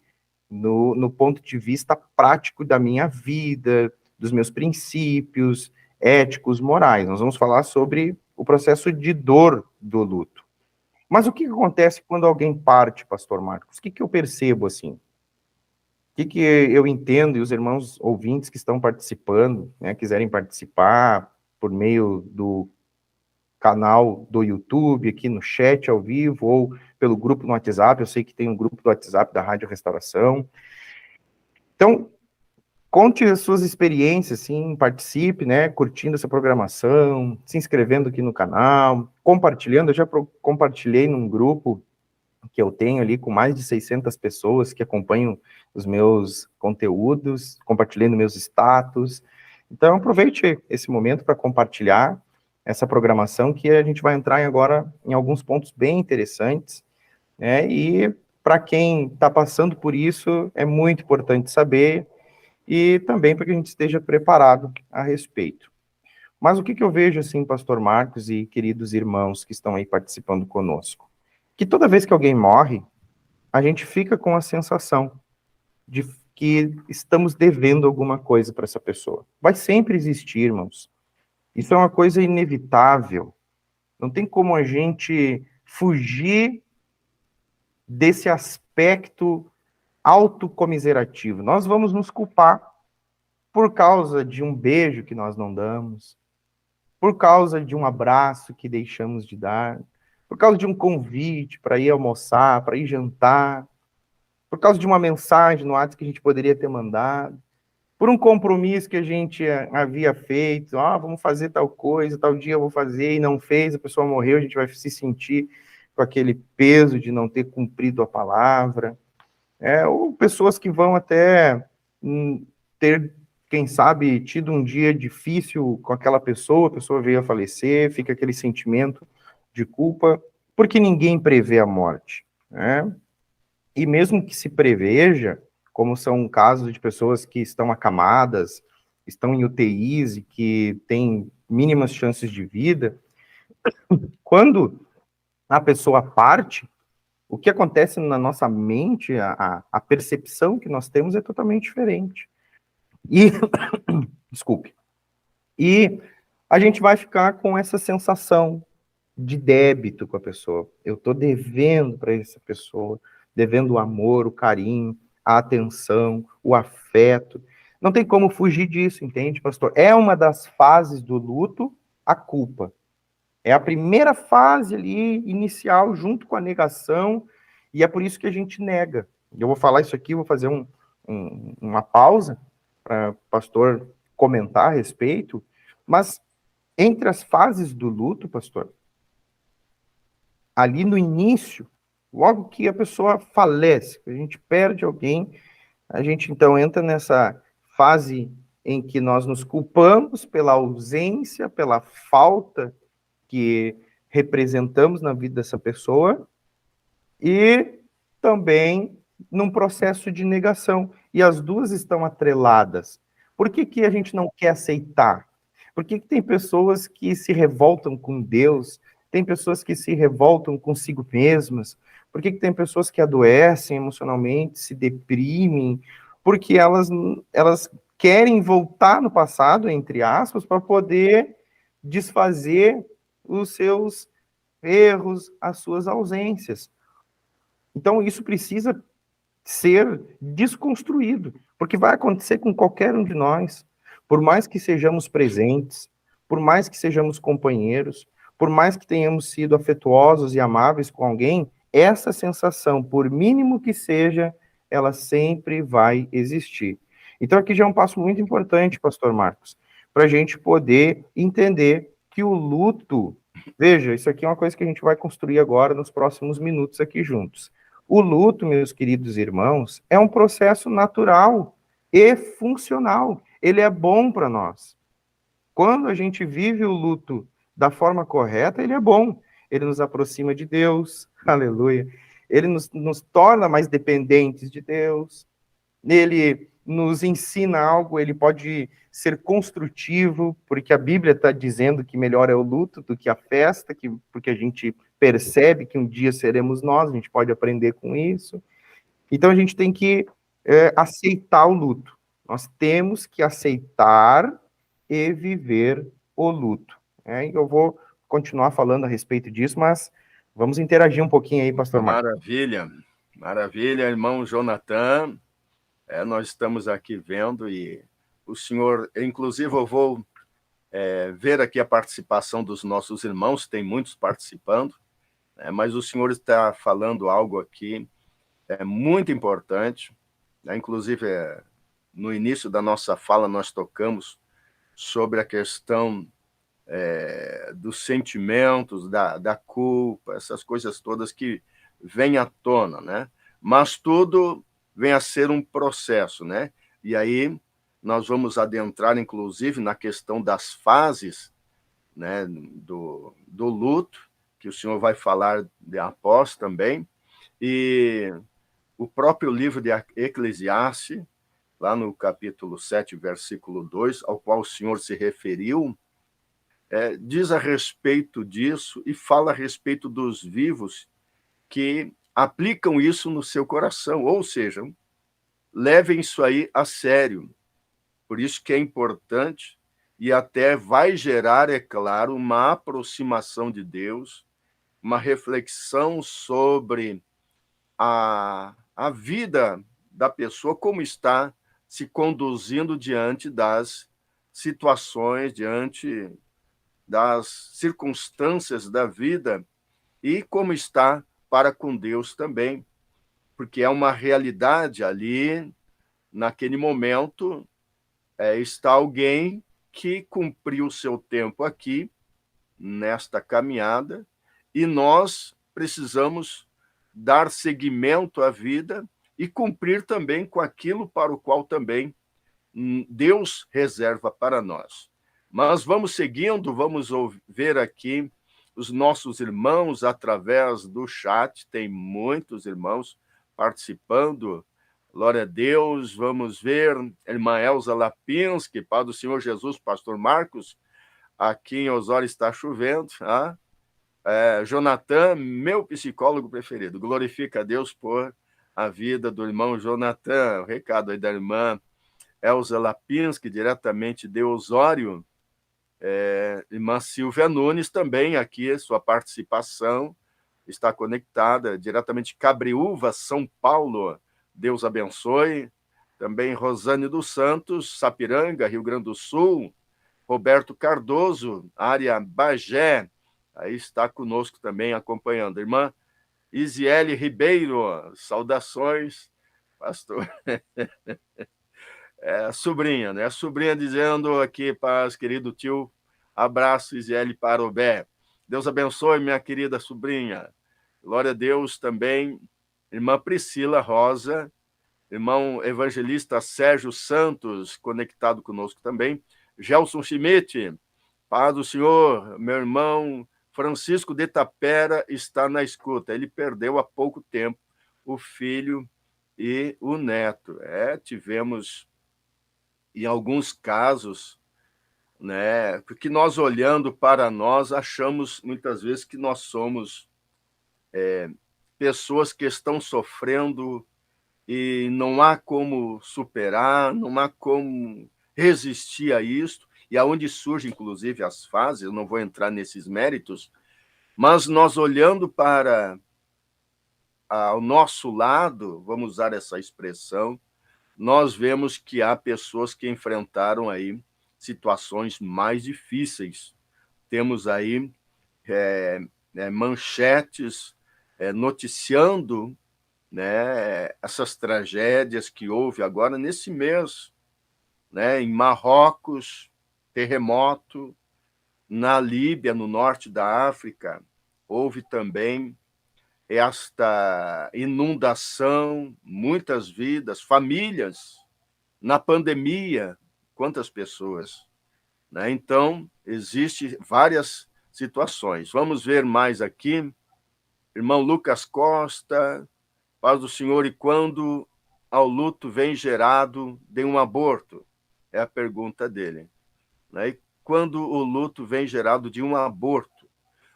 S2: no ponto de vista prático da minha vida, dos meus princípios éticos, morais. Nós vamos falar sobre o processo de dor do luto. Mas o que acontece quando alguém parte, pastor Marcos? O que eu percebo, assim? O que eu entendo, e os irmãos ouvintes que estão participando, né, quiserem participar por meio do canal do YouTube, aqui no chat ao vivo, ou pelo grupo no WhatsApp, eu sei que tem um grupo do WhatsApp da Rádio Restauração. Então, conte as suas experiências, sim, participe, né, curtindo essa programação, se inscrevendo aqui no canal, compartilhando. Eu já compartilhei num grupo que eu tenho ali com mais de 600 pessoas que acompanham os meus conteúdos, compartilhando meus status. Então, aproveite esse momento para compartilhar essa programação, que a gente vai entrar agora em alguns pontos bem interessantes, né? E para quem está passando por isso, é muito importante saber, e também para que a gente esteja preparado a respeito. Mas o que eu vejo, assim, pastor Marcos e queridos irmãos que estão aí participando conosco? Que toda vez que alguém morre, a gente fica com a sensação de que estamos devendo alguma coisa para essa pessoa. Vai sempre existir, irmãos. Isso é uma coisa inevitável. Não tem como a gente fugir desse aspecto autocomiserativo. Nós vamos nos culpar por causa de um beijo que nós não damos, por causa de um abraço que deixamos de dar, por causa de um convite para ir almoçar, para ir jantar, por causa de uma mensagem no WhatsApp que a gente poderia ter mandado, por um compromisso que a gente havia feito, vamos fazer tal coisa, tal dia eu vou fazer, e não fez, a pessoa morreu, a gente vai se sentir com aquele peso de não ter cumprido a palavra, ou pessoas que vão até ter, quem sabe, tido um dia difícil com aquela pessoa, a pessoa veio a falecer, fica aquele sentimento de culpa, porque ninguém prevê a morte, né? E mesmo que se preveja, como são casos de pessoas que estão acamadas, estão em UTIs e que têm mínimas chances de vida, quando a pessoa parte, o que acontece na nossa mente, a percepção que nós temos é totalmente diferente. E, desculpe, e a gente vai ficar com essa sensação de débito com a pessoa. Eu estou devendo para essa pessoa, devendo o amor, o carinho, a atenção, o afeto. Não tem como fugir disso, entende, pastor? É uma das fases do luto, a culpa. É a primeira fase ali, inicial, junto com a negação, e é por isso que a gente nega. Eu vou falar isso aqui, vou fazer uma pausa para o pastor comentar a respeito, mas entre as fases do luto, pastor, ali no início, logo que a pessoa falece, que a gente perde alguém, a gente então entra nessa fase em que nós nos culpamos pela ausência, pela falta que representamos na vida dessa pessoa, e também num processo de negação. E as duas estão atreladas. Por que a gente não quer aceitar? Por que tem pessoas que se revoltam com Deus? Tem pessoas que se revoltam consigo mesmas? Por que tem pessoas que adoecem emocionalmente, se deprimem? Porque elas querem voltar no passado, entre aspas, para poder desfazer os seus erros, as suas ausências. Então, isso precisa ser desconstruído, porque vai acontecer com qualquer um de nós, por mais que sejamos presentes, por mais que sejamos companheiros, por mais que tenhamos sido afetuosos e amáveis com alguém, essa sensação, por mínimo que seja, ela sempre vai existir. Então, aqui já é um passo muito importante, pastor Marcos, para a gente poder entender que o luto, veja, isso aqui é uma coisa que a gente vai construir agora nos próximos minutos aqui juntos. O luto, meus queridos irmãos, é um processo natural e funcional. Ele é bom para nós. Quando a gente vive o luto da forma correta, ele é bom. Ele nos aproxima de Deus, aleluia. Ele nos torna mais dependentes de Deus. Ele nos ensina algo, ele pode ser construtivo, porque a Bíblia está dizendo que melhor é o luto do que a festa, porque a gente percebe que um dia seremos nós, a gente pode aprender com isso. Então, a gente tem que aceitar o luto. Nós temos que aceitar e viver o luto. Eu vou continuar falando a respeito disso, mas vamos interagir um pouquinho aí, pastor Marcos.
S1: Maravilha, maravilha, irmão Jonathan. Nós estamos aqui vendo, e o senhor, inclusive eu vou ver aqui a participação dos nossos irmãos, tem muitos participando, mas o senhor está falando algo aqui muito importante, inclusive no início da nossa fala, nós tocamos sobre a questão dos sentimentos, da culpa, essas coisas todas que vêm à tona, né? Mas tudo vem a ser um processo, né? E aí nós vamos adentrar, inclusive, na questão das fases, né, do luto, que o senhor vai falar após também, e o próprio livro de Eclesiastes, lá no capítulo 7, versículo 2, ao qual o senhor se referiu, diz a respeito disso e fala a respeito dos vivos que aplicam isso no seu coração, ou seja, levem isso aí a sério. Por isso que é importante e até vai gerar, é claro, uma aproximação de Deus, uma reflexão sobre a vida da pessoa, como está se conduzindo diante das situações, diante das circunstâncias da vida e como está para com Deus também, porque é uma realidade ali, naquele momento, está alguém que cumpriu o seu tempo aqui, nesta caminhada, e nós precisamos dar seguimento à vida e cumprir também com aquilo para o qual também Deus reserva para nós. Mas vamos seguindo, vamos ver aqui os nossos irmãos através do chat, tem muitos irmãos participando. Glória a Deus, vamos ver, irmã Elza Lapinski, Pai do Senhor Jesus, pastor Marcos, aqui em Osório está chovendo, Jonathan, meu psicólogo preferido, glorifica a Deus por a vida do irmão Jonathan, o recado aí da irmã Elza Lapinski, diretamente de Osório, irmã Silvia Nunes também aqui, sua participação está conectada diretamente de Cabreúva, São Paulo, Deus abençoe. Também Rosane dos Santos, Sapiranga, Rio Grande do Sul. Roberto Cardoso, área Bagé, aí está conosco também acompanhando. Irmã Isiele Ribeiro, saudações, pastor. Sobrinha, né? Sobrinha dizendo aqui, paz, querido tio, abraço, Isiele Parobé. Deus abençoe, minha querida sobrinha. Glória a Deus também. Irmã Priscila Rosa, irmão evangelista Sérgio Santos, conectado conosco também. Gelson Schmidt, paz do Senhor, meu irmão Francisco de Tapera está na escuta. Ele perdeu há pouco tempo o filho e o neto. Tivemos, em alguns casos, né, porque nós, olhando para nós, achamos muitas vezes que nós somos pessoas que estão sofrendo e não há como superar, não há como resistir a isso, e aonde surgem, inclusive, as fases, eu não vou entrar nesses méritos, mas nós olhando para ao nosso lado, vamos usar essa expressão, nós vemos que há pessoas que enfrentaram aí situações mais difíceis. Temos aí manchetes noticiando, né, essas tragédias que houve agora nesse mês, né, em Marrocos, terremoto, na Líbia, no norte da África, houve também esta inundação, muitas vidas, famílias, na pandemia, quantas pessoas, né? Então, existem várias situações. Vamos ver mais aqui. Irmão Lucas Costa, paz do Senhor, e quando ao luto vem gerado de um aborto? É a pergunta dele. Né? E quando o luto vem gerado de um aborto?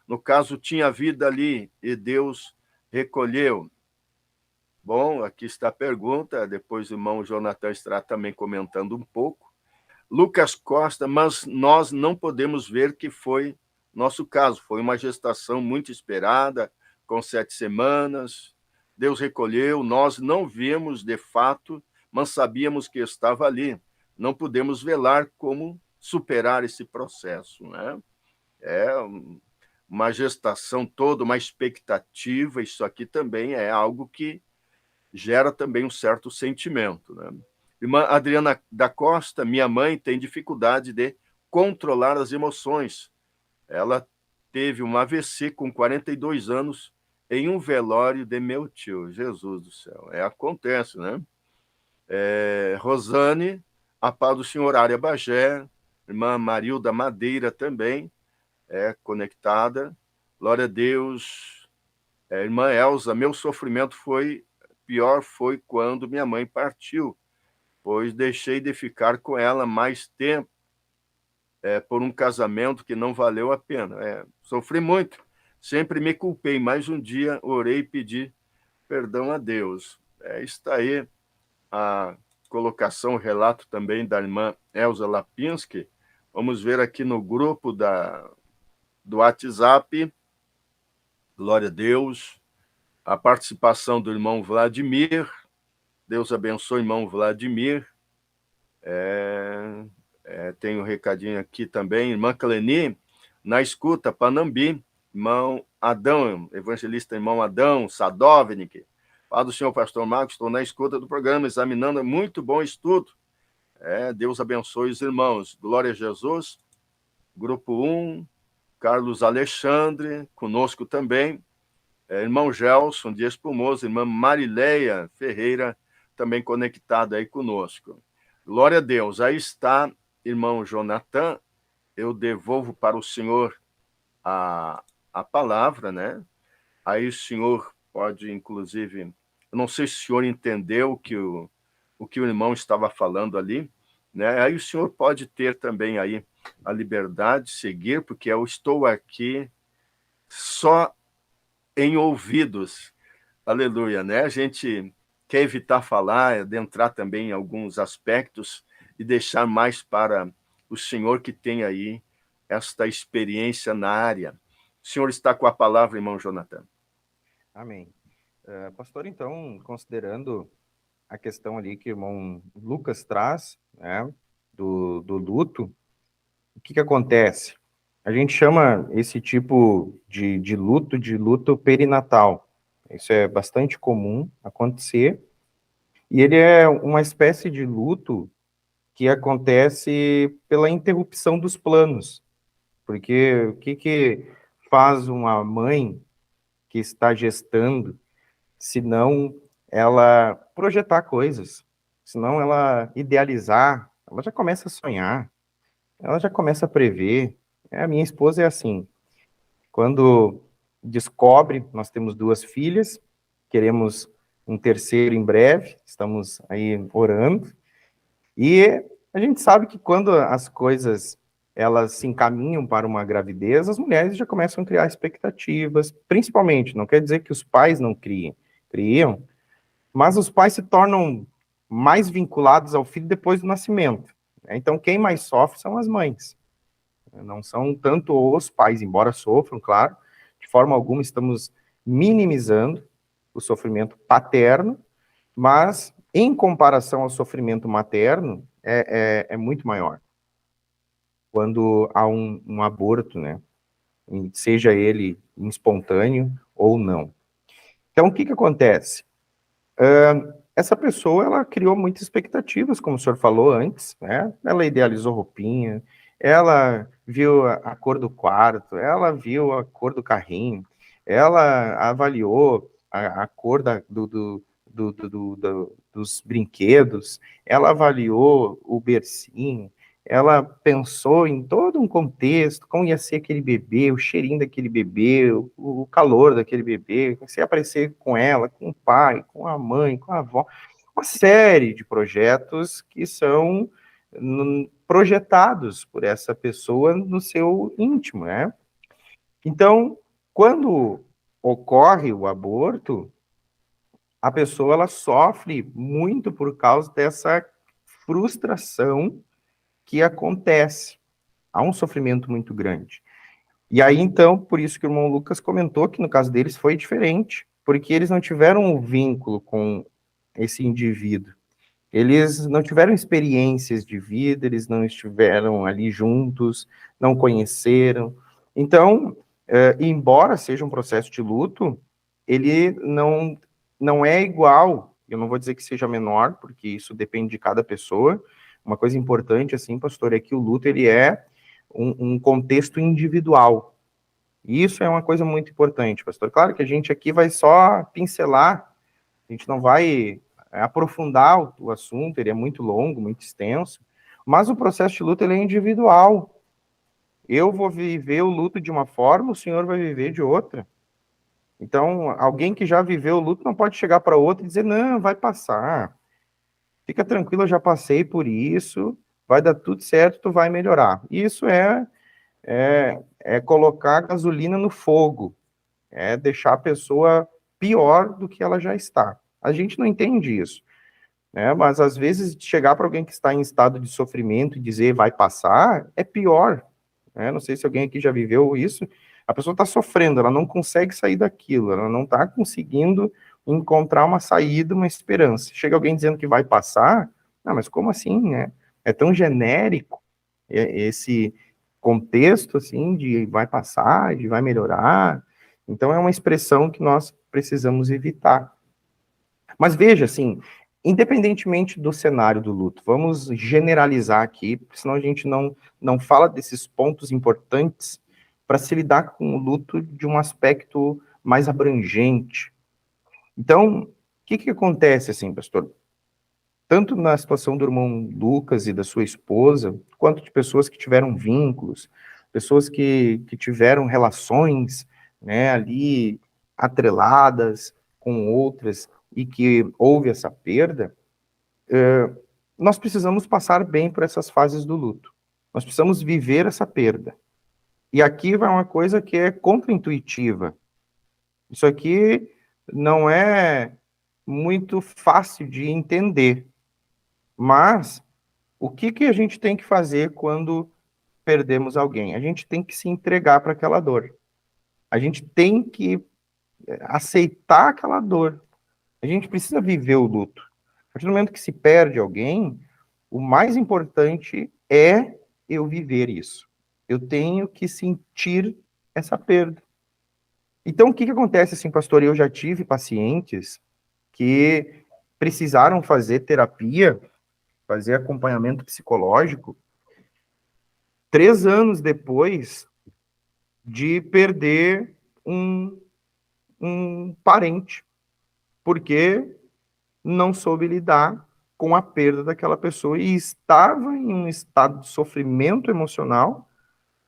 S1: No caso, tinha vida ali e Deus recolheu. Bom, aqui está a pergunta, depois o irmão Jonathan estará também comentando um pouco. Lucas Costa, mas nós não podemos ver que foi nosso caso. Foi uma gestação muito esperada, com 7 semanas. Deus recolheu, nós não vimos de fato, mas sabíamos que estava ali. Não pudemos velar como superar esse processo, né? Uma gestação toda, uma expectativa, isso aqui também é algo que gera também um certo sentimento, né? Irmã Adriana da Costa, minha mãe tem dificuldade de controlar as emoções. Ela teve um AVC com 42 anos em um velório de meu tio. Jesus do céu. Acontece, né? Rosane, a paz do senhor Área Bagé, irmã Marilda Madeira também, conectada. Glória a Deus. Irmã Elza, meu sofrimento pior foi quando minha mãe partiu, pois deixei de ficar com ela mais tempo por um casamento que não valeu a pena. Sofri muito, sempre me culpei, mas um dia orei e pedi perdão a Deus. Está aí a colocação, o relato também da irmã Elza Lapinski. Vamos ver aqui no grupo do WhatsApp. Glória a Deus. A participação do irmão Vladimir. Deus abençoe, irmão Vladimir. Tem um recadinho aqui também. Irmã Cleni, na escuta, Panambi. Irmão Adão, evangelista irmão Adão, Sadovnik. Paz do senhor pastor Marcos, estou na escuta do programa, examinando, muito bom estudo. Deus abençoe os irmãos. Glória a Jesus. Grupo 1, Carlos Alexandre, conosco também. Irmão Gelson de Espumoso, irmã Marileia Ferreira, também conectada aí conosco. Glória a Deus. Aí está, irmão Jonathan, eu devolvo para o senhor a palavra, né? Aí o senhor pode, inclusive, eu não sei se o senhor entendeu o que o irmão estava falando ali, né? Aí o senhor pode ter também aí a liberdade de seguir, porque eu estou aqui só em ouvidos. Aleluia, né? A gente quer evitar falar, adentrar também em alguns aspectos e deixar mais para o senhor que tem aí esta experiência na área. O senhor está com a palavra, irmão Jonathan.
S2: Amém. Pastor, então, considerando a questão ali que o irmão Lucas traz, né, do luto, o que acontece? A gente chama esse tipo de luto perinatal. Isso é bastante comum acontecer. E ele é uma espécie de luto que acontece pela interrupção dos planos. Porque o que faz uma mãe que está gestando, se não ela projetar coisas, se não ela idealizar, ela já começa a sonhar, ela já começa a prever. A minha esposa é assim, quando descobre, nós temos 2 filhas, queremos um terceiro em breve, estamos aí orando, e a gente sabe que quando as coisas elas se encaminham para uma gravidez, as mulheres já começam a criar expectativas, principalmente, não quer dizer que os pais não criam, mas os pais se tornam mais vinculados ao filho depois do nascimento. Então, quem mais sofre são as mães. Não são tanto os pais, embora sofram, claro, de forma alguma estamos minimizando o sofrimento paterno, mas, em comparação ao sofrimento materno, é muito maior. Quando há um aborto, né? Seja ele espontâneo ou não. Então, o que acontece? Essa pessoa, ela criou muitas expectativas, como o senhor falou antes, né? Ela idealizou roupinha, ela viu a cor do quarto, ela viu a cor do carrinho, ela avaliou a cor dos brinquedos, ela avaliou o bercinho, ela pensou em todo um contexto, como ia ser aquele bebê, o cheirinho daquele bebê, o calor daquele bebê, se ia aparecer com ela, com o pai, com a mãe, com a avó, uma série de projetos que são projetados por essa pessoa no seu íntimo, né? Então, quando ocorre o aborto, a pessoa ela sofre muito por causa dessa frustração que acontece. Há um sofrimento muito grande. E aí, então, por isso que o irmão Lucas comentou que no caso deles foi diferente, porque eles não tiveram um vínculo com esse indivíduo. Eles não tiveram experiências de vida, eles não estiveram ali juntos, não conheceram. Então, embora seja um processo de luto, ele não é igual eu não vou dizer que seja menor, porque isso depende de cada pessoa. Uma coisa importante, assim, pastor, é que o luto, ele é um contexto individual. E isso é uma coisa muito importante, pastor. Claro que a gente aqui vai só pincelar, a gente não vai aprofundar o assunto, ele é muito longo, muito extenso, mas o processo de luto, ele é individual. Eu vou viver o luto de uma forma, o senhor vai viver de outra. Então, alguém que já viveu o luto não pode chegar para outro e dizer, não, vai passar. Fica tranquilo, eu já passei por isso, vai dar tudo certo, tu vai melhorar. Isso é colocar gasolina no fogo, é deixar a pessoa pior do que ela já está. A gente não entende isso, né? Mas às vezes chegar para alguém que está em estado de sofrimento e dizer vai passar, é pior. Né? Não sei se alguém aqui já viveu isso. A pessoa está sofrendo, ela não consegue sair daquilo, ela não está conseguindo encontrar uma saída, uma esperança. Chega alguém dizendo que vai passar, não, mas como assim, né? É tão genérico esse contexto, assim, de vai passar, de vai melhorar. Então, é uma expressão que nós precisamos evitar. Mas veja, assim, independentemente do cenário do luto, vamos generalizar aqui, porque senão a gente não fala desses pontos importantes para se lidar com o luto de um aspecto mais abrangente. Então, o que acontece, assim, pastor? Tanto na situação do irmão Lucas e da sua esposa, quanto de pessoas que tiveram vínculos, pessoas que tiveram relações, né, ali atreladas com outras e que houve essa perda, nós precisamos passar bem por essas fases do luto. Nós precisamos viver essa perda. E aqui vai uma coisa que é contraintuitiva. Isso aqui não é muito fácil de entender. Mas o que a gente tem que fazer quando perdemos alguém? A gente tem que se entregar para aquela dor. A gente tem que aceitar aquela dor. A gente precisa viver o luto. A partir do momento que se perde alguém, o mais importante é eu viver isso. Eu tenho que sentir essa perda. Então, o que acontece, assim, pastor? Eu já tive pacientes que precisaram fazer terapia, fazer acompanhamento psicológico, 3 anos depois de perder um parente, porque não soube lidar com a perda daquela pessoa e estava em um estado de sofrimento emocional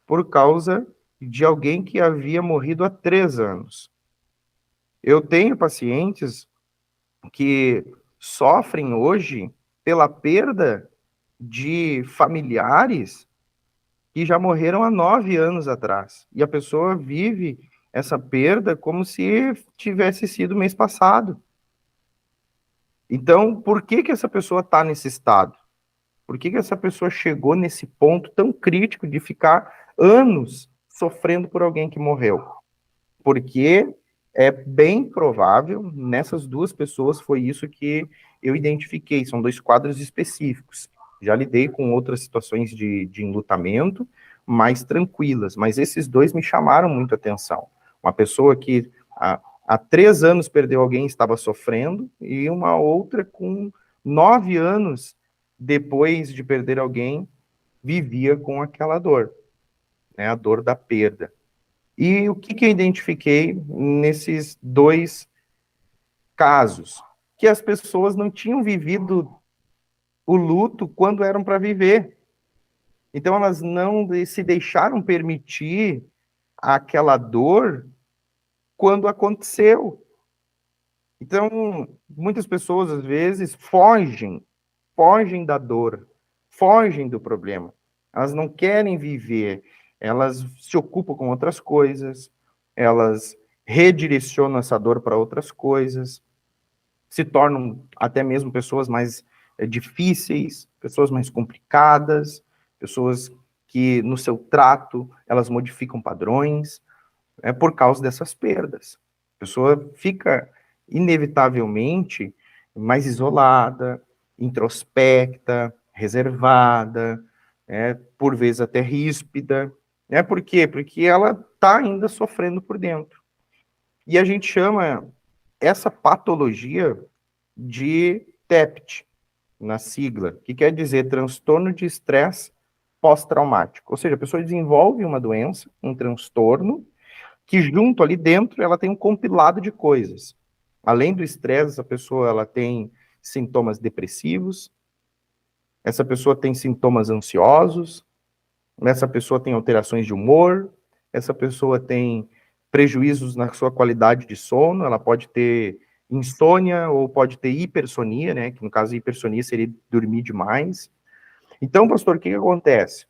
S2: por causa de alguém que havia morrido há 3 anos. Eu tenho pacientes que sofrem hoje pela perda de familiares que já morreram há 9 anos atrás. E a pessoa vive essa perda como se tivesse sido mês passado. Então, por que essa pessoa está nesse estado? Por que essa pessoa chegou nesse ponto tão crítico de ficar anos sofrendo por alguém que morreu? Porque é bem provável, nessas 2 pessoas, foi isso que eu identifiquei, são 2 quadros específicos. Já lidei com outras situações de enlutamento, mais tranquilas, mas esses 2 me chamaram muito a atenção. Uma pessoa que há 3 anos perdeu alguém, estava sofrendo, e uma outra com 9 anos, depois de perder alguém, vivia com aquela dor, né, a dor da perda. E o que eu identifiquei nesses 2 casos? Que as pessoas não tinham vivido o luto quando eram para viver. Então, elas não se deixaram permitir aquela dor quando aconteceu. Então, muitas pessoas, às vezes, fogem da dor, fogem do problema. Elas não querem viver, elas se ocupam com outras coisas, elas redirecionam essa dor para outras coisas, se tornam até mesmo pessoas mais difíceis, pessoas mais complicadas, pessoas que no seu trato elas modificam padrões, por causa dessas perdas. A pessoa fica inevitavelmente mais isolada, introspecta, reservada, por vezes até ríspida. Por quê? Porque ela está ainda sofrendo por dentro. E a gente chama essa patologia de TEPT, na sigla, que quer dizer transtorno de estresse pós-traumático. Ou seja, a pessoa desenvolve uma doença, um transtorno, que junto ali dentro ela tem um compilado de coisas. Além do estresse, essa pessoa ela tem sintomas depressivos, essa pessoa tem sintomas ansiosos, essa pessoa tem alterações de humor, essa pessoa tem prejuízos na sua qualidade de sono, ela pode ter insônia ou pode ter hipersonia, né? Que no caso, a hipersonia seria dormir demais. Então, pastor, o que acontece?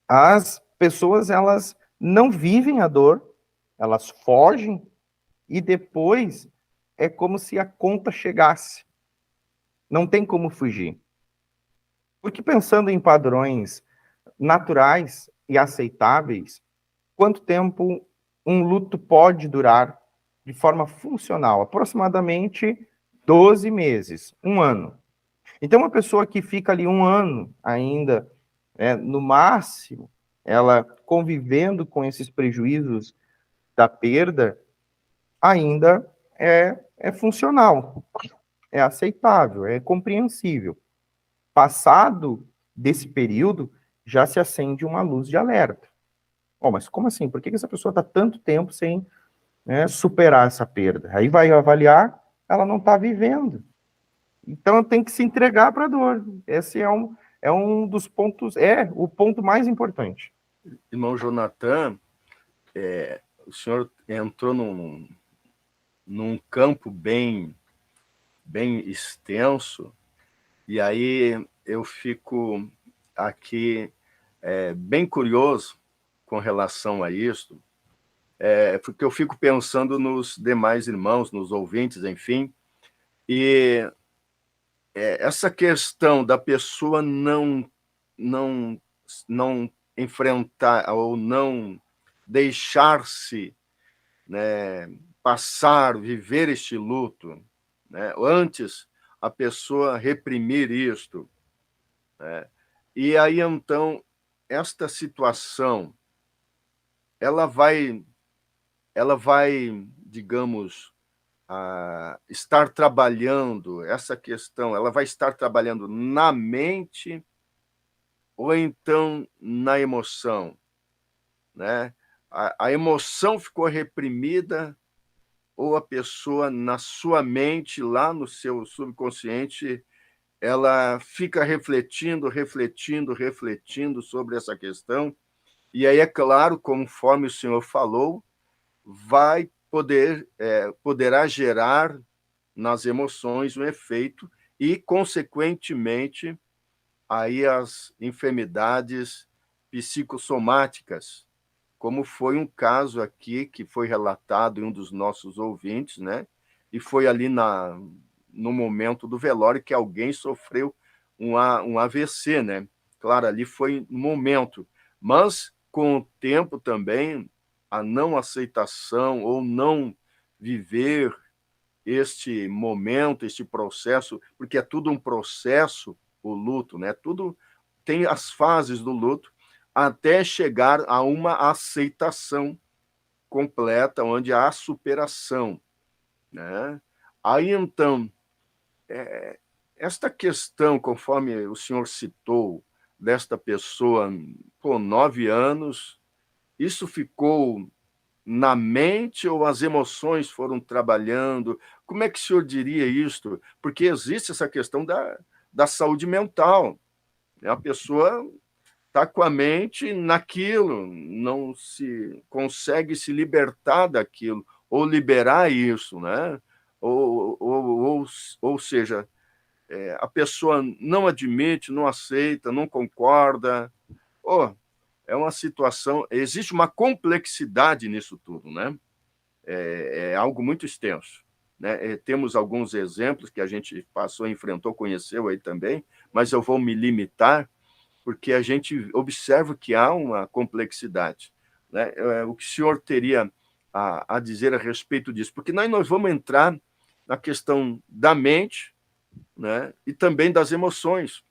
S2: As pessoas, elas não vivem a dor, elas fogem e depois é como se a conta chegasse. Não tem como fugir. Porque pensando em padrões naturais e aceitáveis, quanto tempo um luto pode durar de forma funcional? Aproximadamente 12 meses, 1 ano. Então, uma pessoa que fica ali 1 ano ainda, no máximo, ela convivendo com esses prejuízos da perda, ainda é funcional, é aceitável, é compreensível. Passado desse período, já se acende uma luz de alerta. Mas como assim? Por que essa pessoa está tanto tempo sem superar essa perda? Aí vai avaliar, ela não está vivendo. Então tem que se entregar para a dor. Esse é um dos pontos, o ponto mais importante.
S1: Irmão Jonathan, o senhor entrou num campo bem extenso, e aí eu fico aqui bem curioso com relação a isso, porque eu fico pensando nos demais irmãos, nos ouvintes, enfim, e essa questão da pessoa não enfrentar ou não deixar-se, né, passar, viver este luto, né? Antes a pessoa reprimir isto, né? E aí então esta situação ela vai, digamos, estar trabalhando essa questão, ela vai estar trabalhando na mente ou então na emoção, né? A emoção ficou reprimida ou a pessoa, na sua mente, lá no seu subconsciente, ela fica refletindo sobre essa questão, e aí, é claro, conforme o senhor falou, poderá gerar nas emoções um efeito e, consequentemente, aí as enfermidades psicossomáticas, como foi um caso aqui que foi relatado em um dos nossos ouvintes, né? E foi ali no momento do velório que alguém sofreu um AVC, né? Claro, ali foi um momento, mas com o tempo também a não aceitação ou não viver este momento, este processo, porque é tudo um processo, o luto, né? Tudo tem as fases do luto, até chegar a uma aceitação completa, onde há superação, né? Aí, então, esta questão, conforme o senhor citou, desta pessoa, 9 anos, isso ficou na mente ou as emoções foram trabalhando? Como é que o senhor diria isso? Porque existe essa questão da saúde mental, né? A pessoa está com a mente naquilo, não se consegue se libertar daquilo, ou liberar isso, né? Ou seja, a pessoa não admite, não aceita, não concorda. É uma situação, existe uma complexidade nisso tudo, né? É algo muito extenso, né? Temos alguns exemplos que a gente passou, enfrentou, conheceu aí também, mas eu vou me limitar porque a gente observa que há uma complexidade, né? O que o senhor teria a dizer a respeito disso? Porque nós vamos entrar na questão da mente, né? E também das emoções,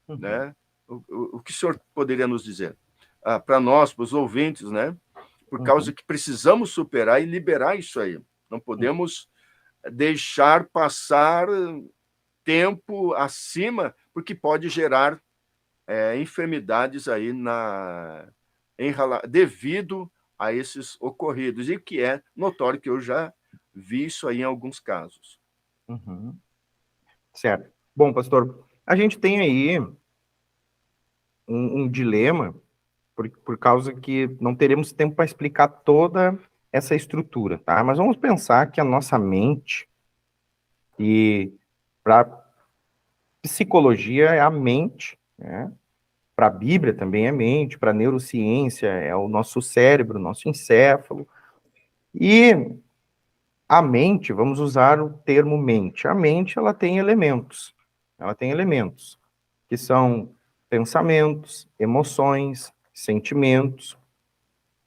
S1: né? O que o senhor poderia nos dizer? Para nós, para os ouvintes, né? Por causa que precisamos superar e liberar isso aí. Não podemos deixar passar tempo acima, porque pode gerar enfermidades aí devido a esses ocorridos, e que é notório que eu já vi isso aí em alguns casos.
S2: Uhum. Certo. Bom, pastor, a gente tem aí um dilema, por causa que não teremos tempo para explicar toda essa estrutura, tá? Mas vamos pensar que a nossa mente, e para psicologia é a mente, né? Para a Bíblia também é mente, para a neurociência é o nosso cérebro, o nosso encéfalo. E a mente, vamos usar o termo mente. A mente, ela tem elementos. Ela tem elementos que são pensamentos, emoções, sentimentos,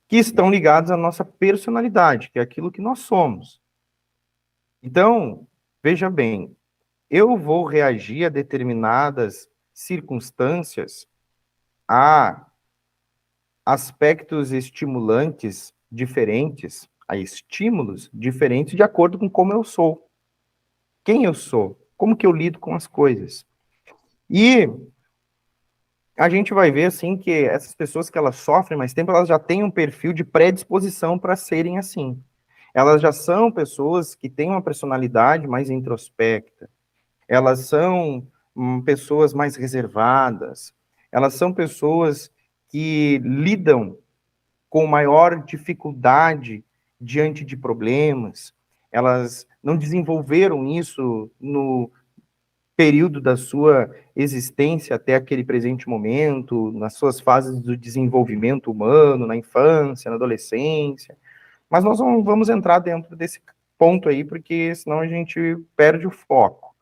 S2: que estão ligados à nossa personalidade, que é aquilo que nós somos. Então, veja bem, eu vou reagir a determinadas circunstâncias, a aspectos estimulantes diferentes, a estímulos diferentes de acordo com como eu sou, quem eu sou, como que eu lido com as coisas. E a gente vai ver, assim, que essas pessoas que elas sofrem mais tempo, elas já têm um perfil de predisposição para serem assim. Elas já são pessoas que têm uma personalidade mais introspecta, elas são pessoas mais reservadas, elas são pessoas que lidam com maior dificuldade diante de problemas, elas não desenvolveram isso no período da sua existência até aquele presente momento, nas suas fases do desenvolvimento humano, na infância, na adolescência. Mas nós não vamos entrar dentro desse ponto aí, porque senão a gente perde o foco.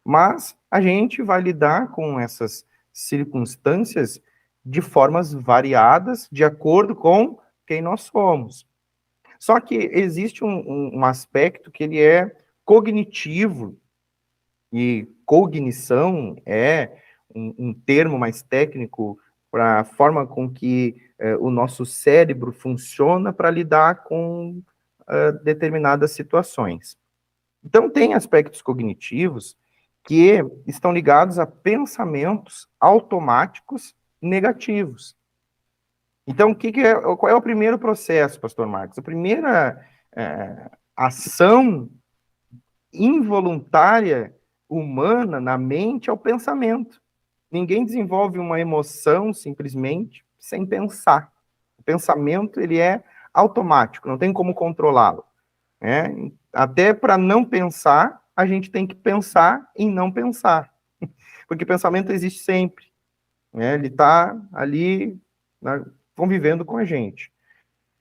S2: Mas a gente vai lidar com essas circunstâncias de formas variadas, de acordo com quem nós somos. Só que existe um aspecto que ele é cognitivo, e cognição é um termo mais técnico para a forma com que o nosso cérebro funciona para lidar com determinadas situações. Então, tem aspectos cognitivos que estão ligados a pensamentos automáticos negativos. Então, qual é o primeiro processo, pastor Marcos? A primeira ação involuntária humana na mente é o pensamento. Ninguém desenvolve uma emoção simplesmente sem pensar. O pensamento, ele é automático, não tem como controlá-lo. Né? Até para não pensar, a gente tem que pensar em não pensar. Porque pensamento existe sempre. Né? Ele está ali convivendo com a gente.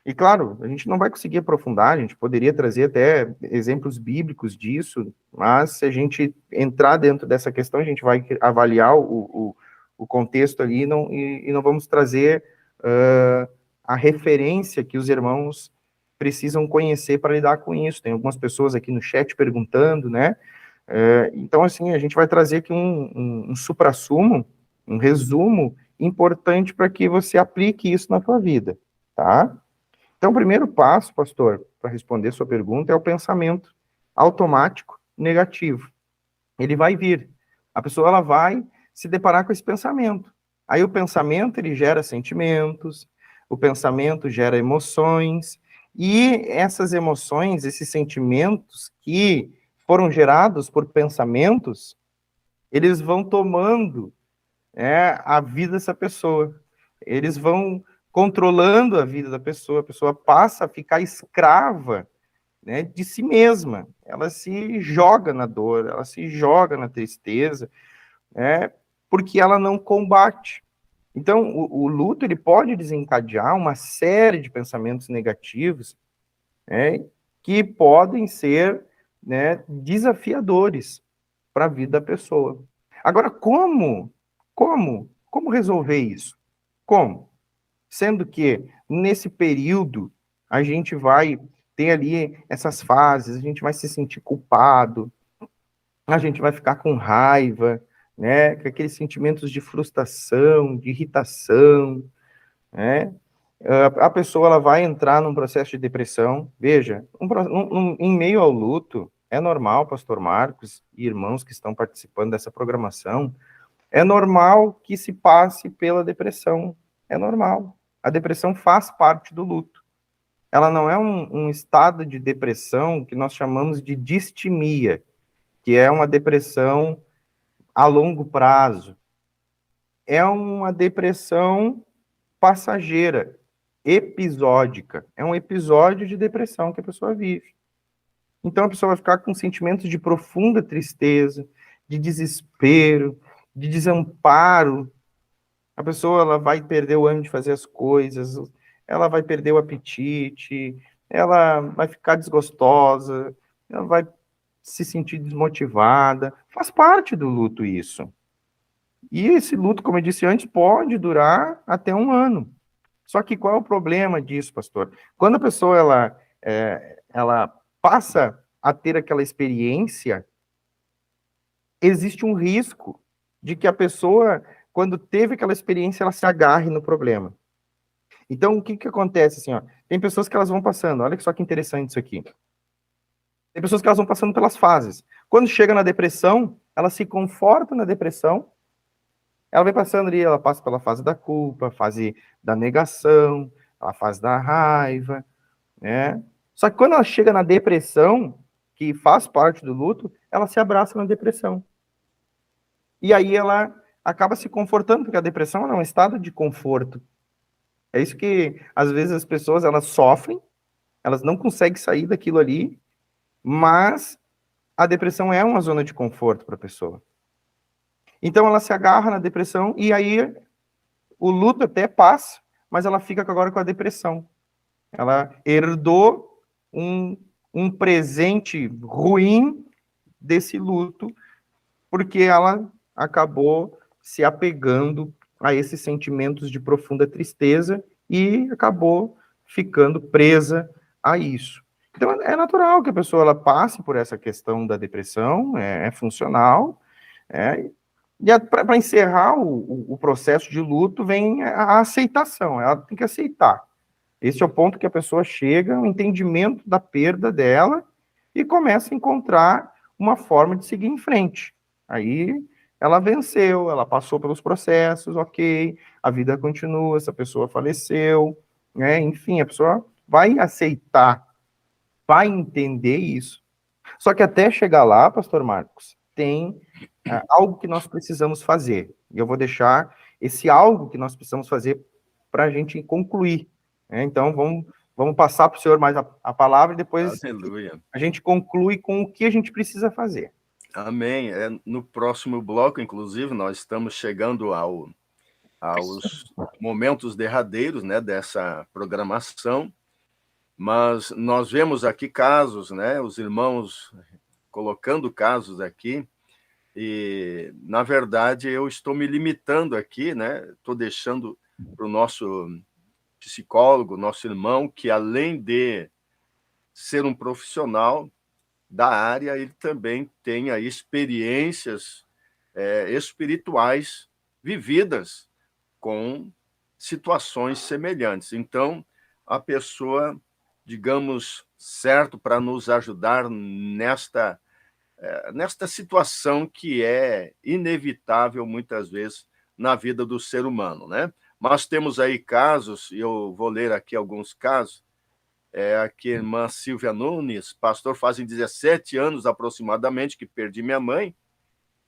S2: E, claro, a gente não vai conseguir aprofundar, a gente poderia trazer até exemplos bíblicos disso, mas se a gente entrar dentro dessa questão, a gente vai avaliar o contexto ali e não vamos trazer a referência que os irmãos precisam conhecer para lidar com isso. Tem algumas pessoas aqui no chat perguntando, né? Então, assim, a gente vai trazer aqui um suprassumo, um resumo importante para que você aplique isso na sua vida, tá? Então, o primeiro passo, pastor, para responder sua pergunta, é o pensamento automático negativo. Ele vai vir. A pessoa ela vai se deparar com esse pensamento. Aí o pensamento ele gera sentimentos, o pensamento gera emoções, e essas emoções, esses sentimentos que foram gerados por pensamentos, eles vão tomando a vida dessa pessoa. Eles vão controlando a vida da pessoa, a pessoa passa a ficar escrava, né, de si mesma. Ela se joga na dor, ela se joga na tristeza, né, porque ela não combate. Então, o luto ele pode desencadear uma série de pensamentos negativos, né, que podem ser, né, desafiadores para a vida da pessoa. Agora, como resolver isso? Como? Sendo que, nesse período, a gente vai ter ali essas fases, a gente vai se sentir culpado, a gente vai ficar com raiva, né, com aqueles sentimentos de frustração, de irritação, né, a pessoa ela vai entrar num processo de depressão. Veja, em meio ao luto, É normal, pastor Marcos e irmãos que estão participando dessa programação, é normal que se passe pela depressão. É normal. A depressão faz parte do luto. Ela não é um estado de depressão que nós chamamos de distimia, que é uma depressão a longo prazo. É uma depressão passageira, episódica. É um episódio de depressão que a pessoa vive. Então a pessoa vai ficar com sentimentos de profunda tristeza, de desespero, de desamparo. A pessoa ela vai perder o ânimo de fazer as coisas, ela vai perder o apetite, ela vai ficar desgostosa, ela vai se sentir desmotivada. Faz parte do luto isso. E esse luto, como eu disse antes, pode durar até 1 ano. Só que qual é o problema disso, pastor? Quando a pessoa ela passa a ter aquela experiência, existe um risco de que a pessoa, quando teve aquela experiência, ela se agarre no problema. Então, o que acontece assim, ó? Tem pessoas que elas vão passando, olha só que interessante isso aqui. Tem pessoas que elas vão passando pelas fases. Quando chega na depressão, ela se conforta na depressão, ela vem passando ali, ela passa pela fase da culpa, a fase da negação, a fase da raiva, né? Só que quando ela chega na depressão, que faz parte do luto, ela se abraça na depressão. E aí ela acaba se confortando, porque a depressão é um estado de conforto. É isso que, às vezes, as pessoas, elas sofrem, elas não conseguem sair daquilo ali, mas a depressão é uma zona de conforto para a pessoa. Então ela se agarra na depressão e aí o luto até passa, mas ela fica agora com a depressão. Ela herdou um presente ruim desse luto, porque ela acabou se apegando a esses sentimentos de profunda tristeza e acabou ficando presa a isso. Então, é natural que a pessoa ela passe por essa questão da depressão, é funcional, e para encerrar o processo de luto vem a aceitação, ela tem que aceitar. Esse é o ponto que a pessoa chega, o entendimento da perda dela e começa a encontrar uma forma de seguir em frente. Aí ela venceu, ela passou pelos processos, ok, a vida continua, essa pessoa faleceu, né? Enfim, a pessoa vai aceitar, vai entender isso. Só que até chegar lá, pastor Marcos, tem algo que nós precisamos fazer. E eu vou deixar esse algo que nós precisamos fazer para a gente concluir. Né? Então, vamos passar para o senhor mais a palavra e depois
S1: Aleluia.
S2: A gente conclui com o que a gente precisa fazer.
S1: Amém. No próximo bloco, inclusive, nós estamos chegando aos momentos derradeiros, né, dessa programação, mas nós vemos aqui casos, né, os irmãos colocando casos aqui, e, na verdade, eu estou me limitando aqui, né, estou deixando para o nosso psicólogo, nosso irmão, que além de ser um profissional da área, ele também tem aí experiências espirituais vividas com situações semelhantes. Então, a pessoa, digamos, certo para nos ajudar nesta situação que é inevitável, muitas vezes, na vida do ser humano, né? Mas temos aí casos, e eu vou ler aqui alguns casos, aqui a irmã Silvia Nunes, pastor, fazem 17 anos aproximadamente que perdi minha mãe,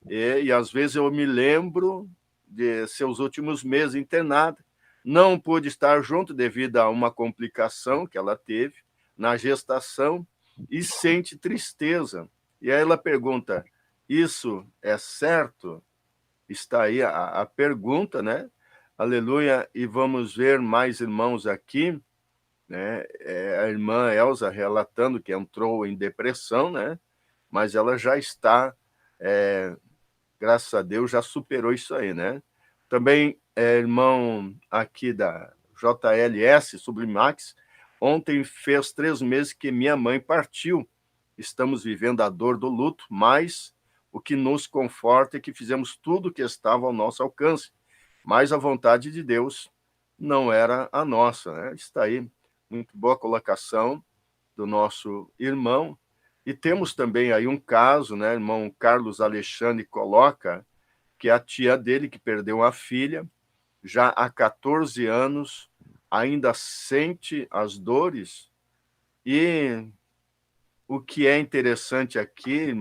S1: e às vezes eu me lembro de seus últimos meses internada, não pude estar junto devido a uma complicação que ela teve na gestação e sente tristeza. E aí ela pergunta, isso é certo? Está aí a pergunta, né? Aleluia, e vamos ver mais irmãos aqui, né? A irmã Elza relatando que entrou em depressão, né? Mas ela já está, graças a Deus, já superou isso aí, né? Também, irmão aqui da JLS, Sublimax, ontem fez 3 meses que minha mãe partiu. Estamos vivendo a dor do luto, mas o que nos conforta é que fizemos tudo o que estava ao nosso alcance, mas a vontade de Deus não era a nossa, né? Está aí, muito boa colocação do nosso irmão. E temos também aí um caso, né, irmão Carlos Alexandre coloca, que é a tia dele que perdeu uma filha, já há 14 anos, ainda sente as dores. E o que é interessante aqui,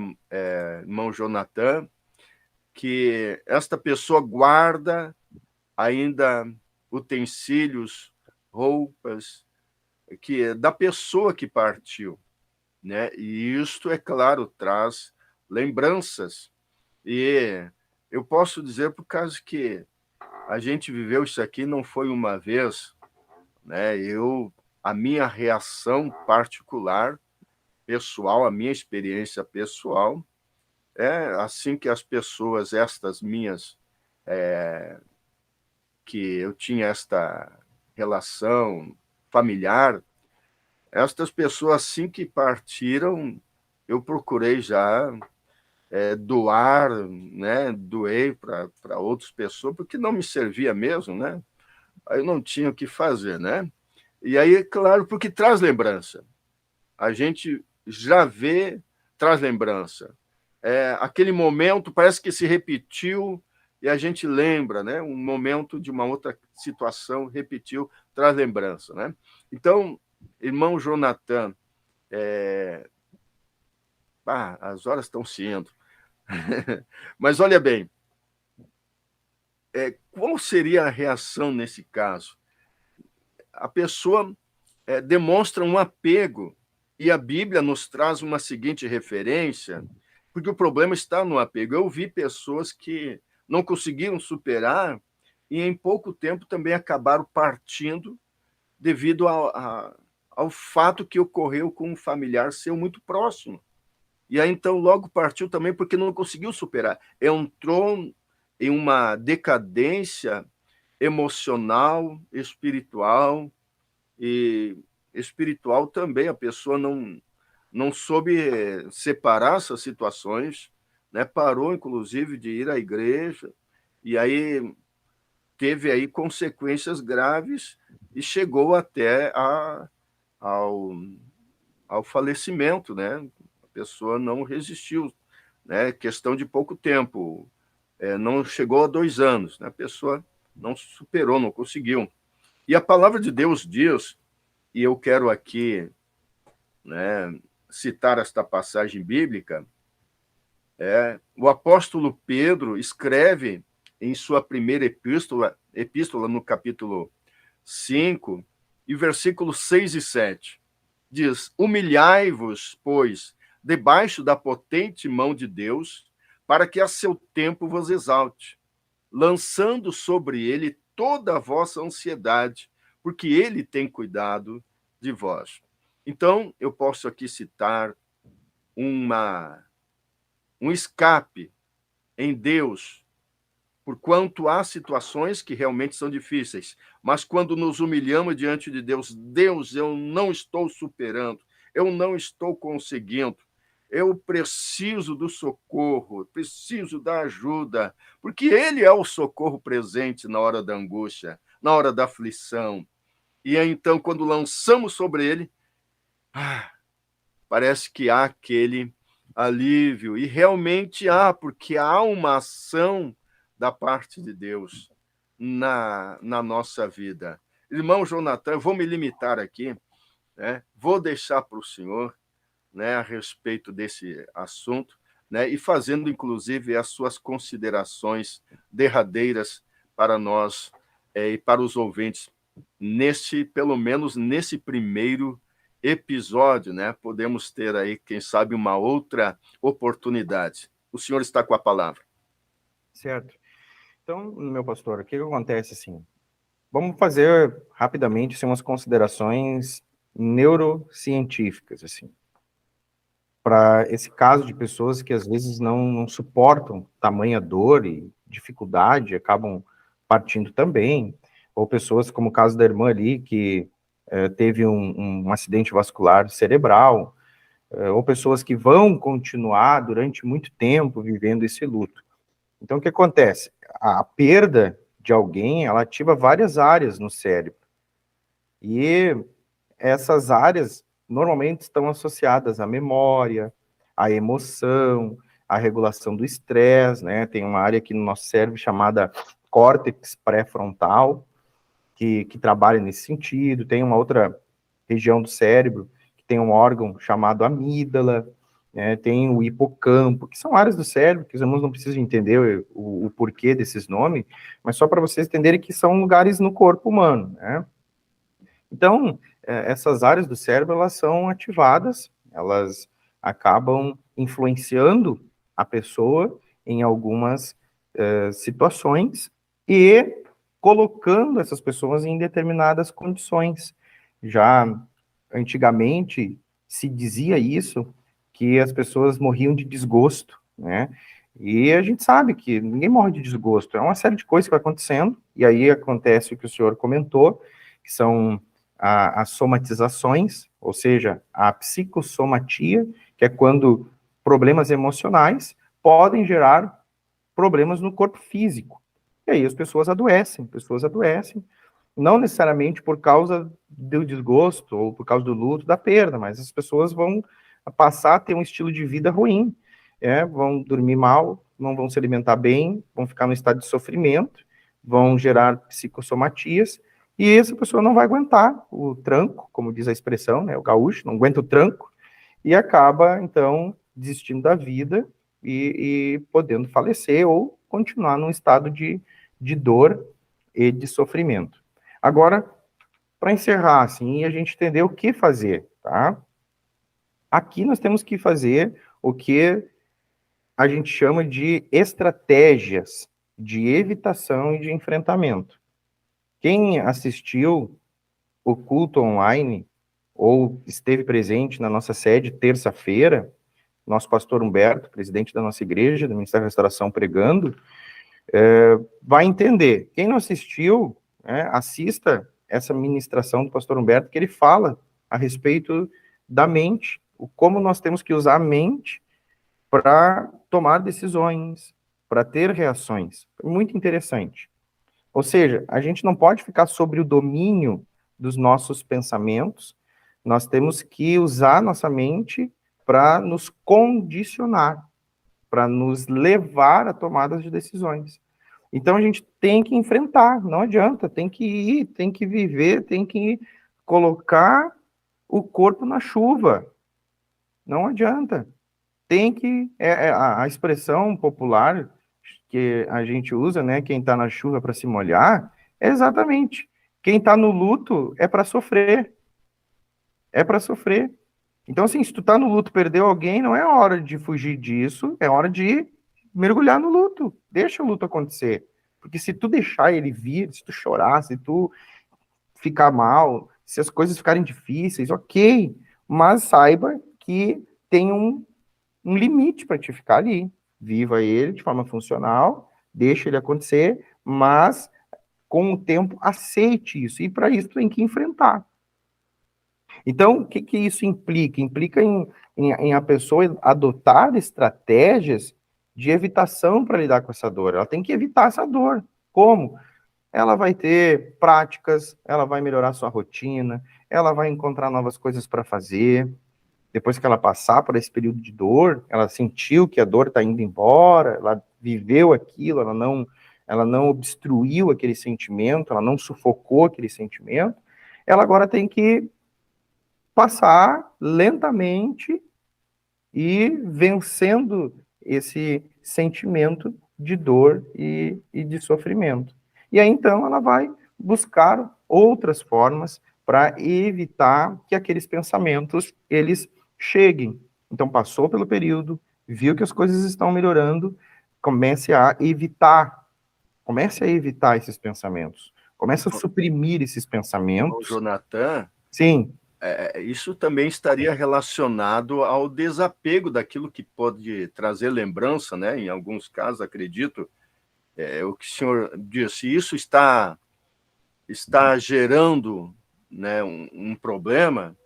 S1: irmão Jonathan, que esta pessoa guarda ainda utensílios, roupas, que da pessoa que partiu, né? E isto, é claro, traz lembranças. E eu posso dizer, por causa que a gente viveu isso aqui, não foi uma vez, né? A minha reação particular, pessoal, a minha experiência pessoal, é assim que as pessoas, estas minhas, que eu tinha esta relação familiar, estas pessoas, assim que partiram, eu procurei já doar, né? Doei para outras pessoas, porque não me servia mesmo, né? Aí eu não tinha o que fazer, né? E aí, claro, porque traz lembrança. A gente já vê, traz lembrança. Aquele momento parece que se repetiu e a gente lembra, né? Um momento de uma outra situação repetiu, traz lembrança, né? Então, irmão Jonathan, as horas estão se indo. Mas olha bem, qual seria a reação nesse caso? A pessoa demonstra um apego, e a Bíblia nos traz uma seguinte referência, porque o problema está no apego. Eu vi pessoas que não conseguiram superar e em pouco tempo também acabaram partindo devido ao fato que ocorreu com um familiar seu muito próximo. E aí, então, logo partiu também porque não conseguiu superar. Entrou em uma decadência emocional, espiritual, e espiritual também. A pessoa não soube separar essas situações, né? Parou, inclusive, de ir à igreja, e aí teve aí consequências graves e chegou até ao falecimento, né? A pessoa não resistiu, né? Questão de pouco tempo, não chegou a 2 anos, né? A pessoa não superou, não conseguiu. E a palavra de Deus diz, e eu quero aqui, né, citar esta passagem bíblica, o apóstolo Pedro escreve em sua primeira epístola no capítulo 5, e versículos 6 e 7, diz: humilhai-vos, pois, debaixo da potente mão de Deus, para que a seu tempo vos exalte, lançando sobre ele toda a vossa ansiedade, porque ele tem cuidado de vós. Então, eu posso aqui citar um escape em Deus, porquanto há situações que realmente são difíceis, mas quando nos humilhamos diante de Deus, Deus, eu não estou superando, eu não estou conseguindo, eu preciso do socorro, preciso da ajuda, porque Ele é o socorro presente na hora da angústia, na hora da aflição. E então, quando lançamos sobre Ele, parece que há aquele alívio, e realmente há, porque há uma ação da parte de Deus na nossa vida. Irmão Jonathan, eu vou me limitar aqui, né? Vou deixar para o senhor, né, a respeito desse assunto, né, e fazendo, inclusive, as suas considerações derradeiras para nós e para os ouvintes, pelo menos nesse primeiro episódio, né? Podemos ter aí, quem sabe, uma outra oportunidade. O senhor está com a palavra.
S2: Certo. Então, meu pastor, o que acontece assim? Vamos fazer rapidamente assim, umas considerações neurocientíficas, assim, para esse caso de pessoas que às vezes não suportam tamanha dor e dificuldade, acabam partindo também, ou pessoas como o caso da irmã ali, que teve um acidente vascular cerebral, ou pessoas que vão continuar durante muito tempo vivendo esse luto. Então, o que acontece? A perda de alguém, ela ativa várias áreas no cérebro. E essas áreas, normalmente estão associadas à memória, à emoção, à regulação do estresse, né? Tem uma área aqui no nosso cérebro chamada córtex pré-frontal, que trabalha nesse sentido. Tem uma outra região do cérebro que tem um órgão chamado amígdala, né? Tem o hipocampo, que são áreas do cérebro que os irmãos não precisam entender o porquê desses nomes, mas só para vocês entenderem que são lugares no corpo humano, né? Então, essas áreas do cérebro, elas são ativadas, elas acabam influenciando a pessoa em algumas situações e colocando essas pessoas em determinadas condições. Já antigamente se dizia isso, que as pessoas morriam de desgosto, né? E a gente sabe que ninguém morre de desgosto, é uma série de coisas que vai acontecendo, e aí acontece o que o senhor comentou, que são as somatizações, ou seja, a psicossomatia, que é quando problemas emocionais podem gerar problemas no corpo físico. E aí as pessoas adoecem, não necessariamente por causa do desgosto ou por causa do luto, da perda, mas as pessoas vão passar a ter um estilo de vida ruim, vão dormir mal, não vão se alimentar bem, vão ficar no estado de sofrimento, vão gerar psicossomatias, e essa pessoa não vai aguentar o tranco, como diz a expressão, né, o gaúcho, não aguenta o tranco, e acaba, então, desistindo da vida e podendo falecer ou continuar num estado de dor e de sofrimento. Agora, para encerrar, assim, a gente entender o que fazer, tá? Aqui nós temos que fazer o que a gente chama de estratégias de evitação e de enfrentamento. Quem assistiu o culto online ou esteve presente na nossa sede terça-feira, nosso pastor Humberto, presidente da nossa igreja, do Ministério da Restauração, pregando, vai entender. Quem não assistiu, assista essa ministração do pastor Humberto, que ele fala a respeito da mente, como nós temos que usar a mente para tomar decisões, para ter reações. Muito interessante. Ou seja, a gente não pode ficar sobre o domínio dos nossos pensamentos, nós temos que usar nossa mente para nos condicionar, para nos levar a tomadas de decisões. Então a gente tem que enfrentar, não adianta, tem que ir, tem que viver, tem que colocar o corpo na chuva. Não adianta. Tem que, a expressão popular que a gente usa, né, quem está na chuva para se molhar, é exatamente, quem está no luto é para sofrer. É para sofrer. Então, assim, se tu tá no luto, perdeu alguém, não é hora de fugir disso, é hora de mergulhar no luto. Deixa o luto acontecer. Porque se tu deixar ele vir, se tu chorar, se tu ficar mal, se as coisas ficarem difíceis, ok, mas saiba que tem um limite para te ficar ali. Viva ele de forma funcional, deixa ele acontecer, mas com o tempo aceite isso. E para isso tem que enfrentar. Então, o que isso implica? Implica em a pessoa adotar estratégias de evitação para lidar com essa dor. Ela tem que evitar essa dor. Como? Ela vai ter práticas, ela vai melhorar sua rotina, ela vai encontrar novas coisas para fazer. Depois que ela passar por esse período de dor, ela sentiu que a dor está indo embora, ela viveu aquilo, ela não obstruiu aquele sentimento, ela não sufocou aquele sentimento, ela agora tem que passar lentamente e vencendo esse sentimento de dor e de sofrimento. E aí, então, ela vai buscar outras formas para evitar que aqueles pensamentos, eles cheguem. Então, passou pelo período, viu que as coisas estão melhorando, comece a evitar esses pensamentos, comece a suprimir esses pensamentos.
S1: Jonathan,
S2: sim,
S1: isso também estaria relacionado ao desapego daquilo que pode trazer lembrança, né? Em alguns casos, acredito, o que o senhor disse, isso está gerando, né, um problema.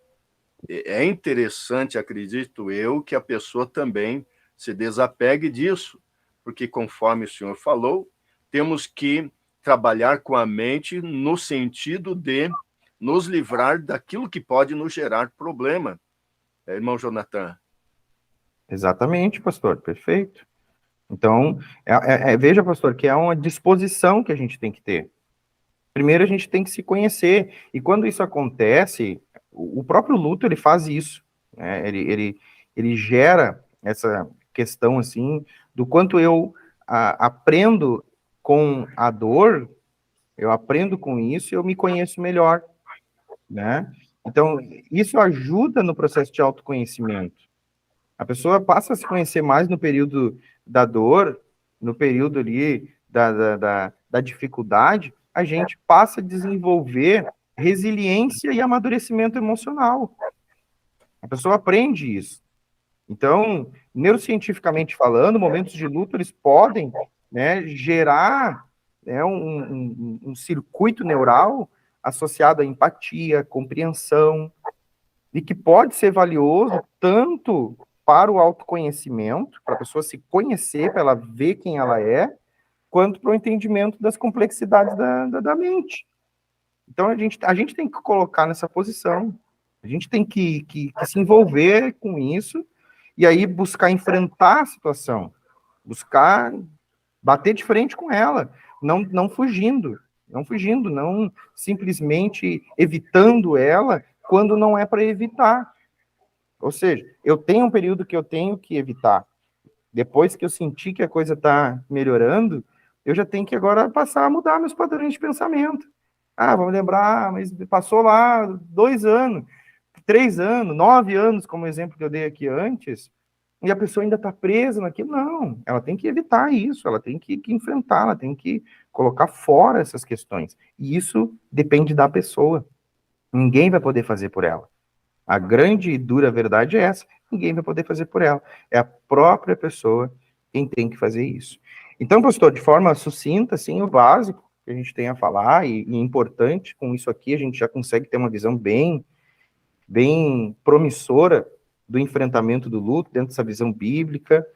S1: É interessante, acredito eu, que a pessoa também se desapegue disso, porque, conforme o senhor falou, temos que trabalhar com a mente no sentido de nos livrar daquilo que pode nos gerar problema, irmão Jonathan.
S2: Exatamente, pastor, perfeito. Então, veja, pastor, que é uma disposição que a gente tem que ter. Primeiro, a gente tem que se conhecer, e quando isso acontece, o próprio luto, ele faz isso, né? Ele gera essa questão, assim, do quanto eu aprendo com a dor, eu aprendo com isso e eu me conheço melhor, né? Então, isso ajuda no processo de autoconhecimento. A pessoa passa a se conhecer mais no período da dor, no período ali da dificuldade, a gente passa a desenvolver resiliência e amadurecimento emocional. A pessoa aprende isso. Então, neurocientificamente falando, momentos de luto, eles podem, né, gerar, né, um circuito neural associado à empatia, compreensão, e que pode ser valioso tanto para o autoconhecimento, para a pessoa se conhecer, para ela ver quem ela é, quanto para o entendimento das complexidades da mente. Então, a gente tem que colocar nessa posição, a gente tem que se envolver com isso, e aí buscar enfrentar a situação, buscar bater de frente com ela, não fugindo, não simplesmente evitando ela quando não é para evitar. Ou seja, eu tenho um período que eu tenho que evitar. Depois que eu senti que a coisa está melhorando, eu já tenho que agora passar a mudar meus padrões de pensamento. Vamos lembrar, mas passou lá 2 anos, 3 anos, 9 anos, como exemplo que eu dei aqui antes, e a pessoa ainda está presa naquilo. Não, ela tem que evitar isso, ela tem que enfrentar, ela tem que colocar fora essas questões. E isso depende da pessoa. Ninguém vai poder fazer por ela. A grande e dura verdade é essa, ninguém vai poder fazer por ela. É a própria pessoa quem tem que fazer isso. Então, pastor, de forma sucinta, assim, o básico que a gente tem a falar, e importante, com isso aqui a gente já consegue ter uma visão bem promissora do enfrentamento do luto, dentro dessa visão bíblica,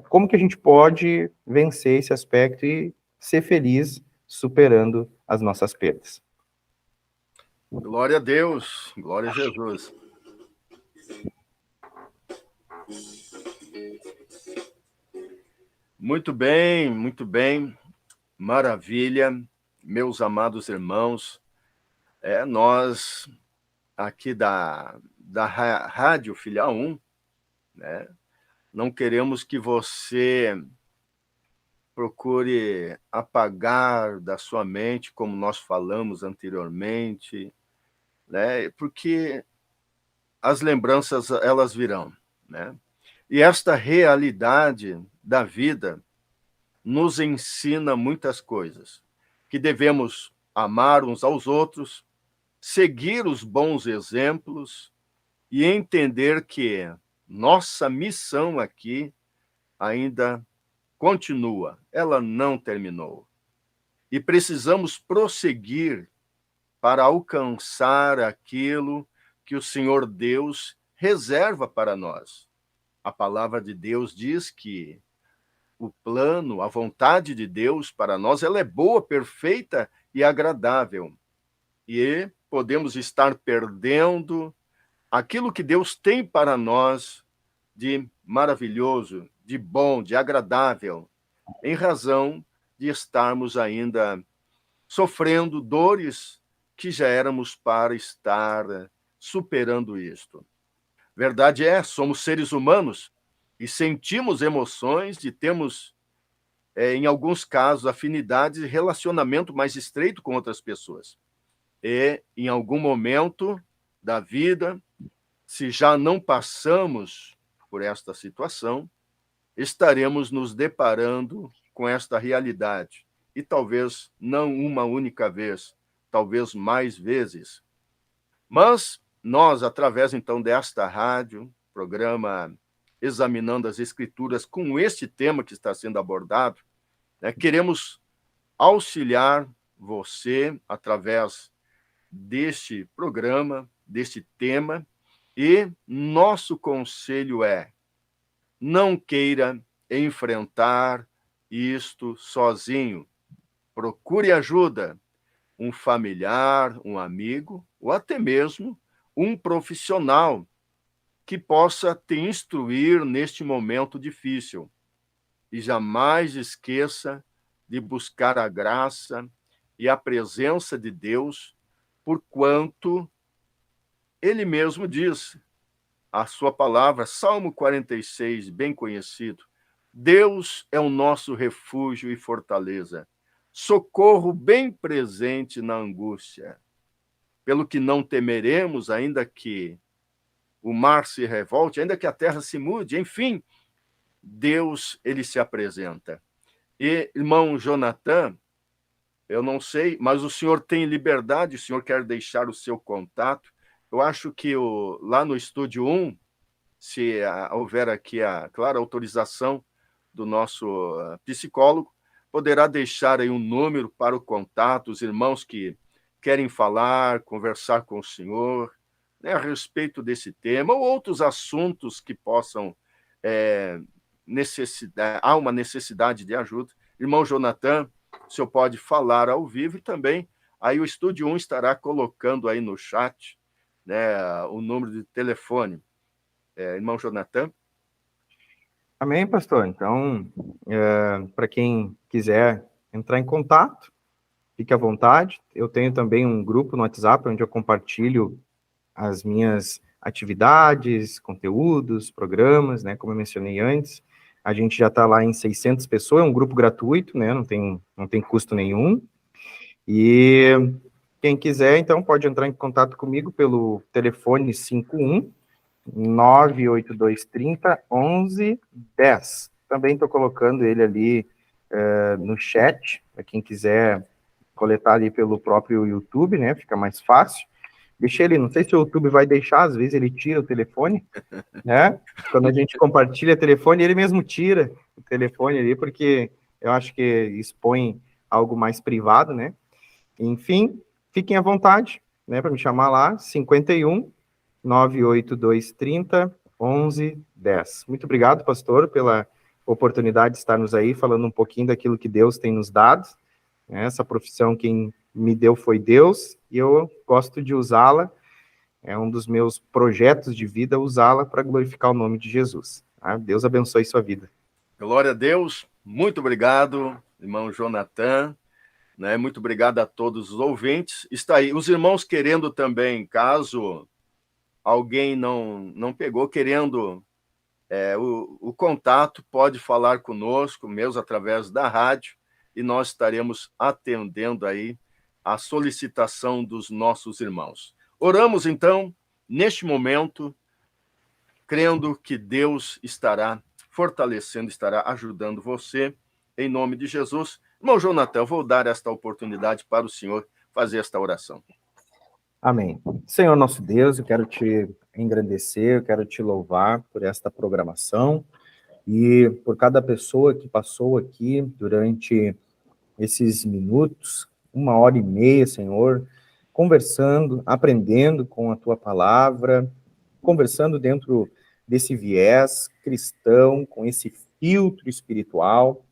S2: como que a gente pode vencer esse aspecto e ser feliz superando as nossas perdas.
S1: Glória a Deus, glória a Jesus. Muito bem, maravilha, meus amados irmãos. Nós, aqui da Rádio Filial 1, né, não queremos que você procure apagar da sua mente, como nós falamos anteriormente, né, porque as lembranças, elas virão, né? E esta realidade da vida nos ensina muitas coisas, que devemos amar uns aos outros, seguir os bons exemplos e entender que nossa missão aqui ainda continua, ela não terminou. E precisamos prosseguir para alcançar aquilo que o Senhor Deus reserva para nós. A palavra de Deus diz que o plano, a vontade de Deus para nós, ela é boa, perfeita e agradável. E podemos estar perdendo aquilo que Deus tem para nós de maravilhoso, de bom, de agradável, em razão de estarmos ainda sofrendo dores que já éramos para estar superando isto. Verdade somos seres humanos e sentimos emoções e temos, em alguns casos, afinidades e relacionamento mais estreito com outras pessoas. E, em algum momento da vida, se já não passamos por esta situação, estaremos nos deparando com esta realidade. E talvez não uma única vez, talvez mais vezes. Mas nós, através, então, desta rádio, programa Examinando as Escrituras, com este tema que está sendo abordado, né, queremos auxiliar você através deste programa, deste tema, e nosso conselho é: não queira enfrentar isto sozinho. Procure ajuda. um familiar, um amigo, ou até mesmo um profissional que possa te instruir neste momento difícil. E jamais esqueça de buscar a graça e a presença de Deus, porquanto ele mesmo diz, a sua palavra, Salmo 46, bem conhecido, Deus é o nosso refúgio e fortaleza, socorro bem presente na angústia. Pelo que não temeremos, ainda que o mar se revolte, ainda que a terra se mude, enfim, Deus, ele se apresenta. E, irmão Jonathan, eu não sei, mas o senhor tem liberdade, o senhor quer deixar o seu contato. Eu acho que lá no Estúdio 1, se houver aqui a clara autorização do nosso psicólogo, poderá deixar aí um número para o contato, os irmãos que querem falar, conversar com o senhor, né, a respeito desse tema, ou outros assuntos que possam há uma necessidade de ajuda. Irmão Jonathan, o senhor pode falar ao vivo e também aí o Estúdio 1 estará colocando aí no chat, né, o número de telefone. Irmão Jonathan?
S2: Amém, pastor. Então, para quem quiser entrar em contato, fique à vontade. Eu tenho também um grupo no WhatsApp onde eu compartilho as minhas atividades, conteúdos, programas, né? Como eu mencionei antes, a gente já está lá em 600 pessoas, é um grupo gratuito, né? Não tem custo nenhum. E quem quiser, então, pode entrar em contato comigo pelo telefone 51 98230 1110. Também estou colocando ele ali no chat, para quem quiser coletar ali pelo próprio YouTube, né? Fica mais fácil. Deixei ele, não sei se o YouTube vai deixar, às vezes ele tira o telefone, né? Quando a gente compartilha telefone, ele mesmo tira o telefone ali, porque eu acho que expõe algo mais privado, né? Enfim, fiquem à vontade, né, para me chamar lá, 51 98230 1110. Muito obrigado, pastor, pela oportunidade de estarmos aí falando um pouquinho daquilo que Deus tem nos dado. Essa profissão quem me deu foi Deus, e eu gosto de usá-la, é um dos meus projetos de vida, usá-la para glorificar o nome de Jesus. Tá? Deus abençoe sua vida.
S1: Glória a Deus, muito obrigado, irmão Jonathan, né? Muito obrigado a todos os ouvintes. Está aí, os irmãos querendo também, caso alguém não pegou, querendo o contato, pode falar conosco, mesmo através da rádio, e nós estaremos atendendo aí a solicitação dos nossos irmãos. Oramos, então, neste momento, crendo que Deus estará fortalecendo, estará ajudando você, em nome de Jesus. Irmão Jonathan, eu vou dar esta oportunidade para o senhor fazer esta oração.
S2: Amém. Senhor nosso Deus, eu quero te engrandecer, eu quero te louvar por esta programação e por cada pessoa que passou aqui durante esses minutos, 1h30, Senhor, conversando, aprendendo com a tua palavra, conversando dentro desse viés cristão, com esse filtro espiritual.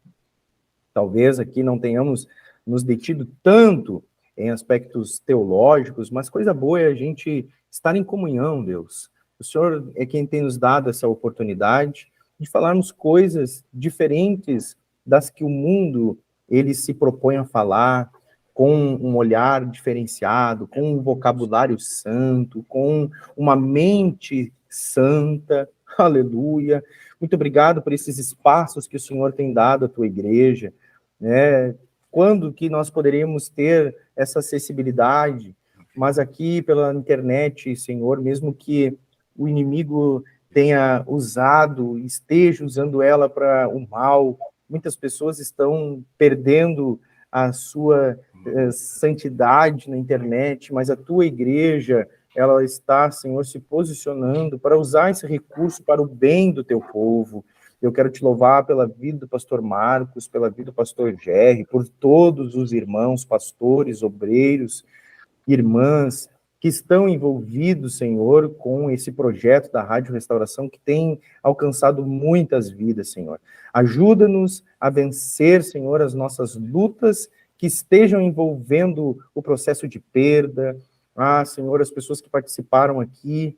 S2: Talvez aqui não tenhamos nos detido tanto em aspectos teológicos, mas coisa boa é a gente estar em comunhão, Deus. O Senhor é quem tem nos dado essa oportunidade de falarmos coisas diferentes das que o mundo ele se propõe a falar, com um olhar diferenciado, com um vocabulário santo, com uma mente santa. Aleluia. Muito obrigado por esses espaços que o Senhor tem dado à tua igreja, né? Quando que nós poderíamos ter essa acessibilidade? Mas aqui pela internet, Senhor, mesmo que o inimigo tenha usado, esteja usando ela para o mal, muitas pessoas estão perdendo a sua santidade na internet, mas a tua igreja, ela está, Senhor, se posicionando para usar esse recurso para o bem do teu povo. Eu quero te louvar pela vida do pastor Marcos, pela vida do pastor Jerry, por todos os irmãos, pastores, obreiros, irmãs, que estão envolvidos, Senhor, com esse projeto da Rádio Restauração, que tem alcançado muitas vidas, Senhor. Ajuda-nos a vencer, Senhor, as nossas lutas que estejam envolvendo o processo de perda. Ah, Senhor, as pessoas que participaram aqui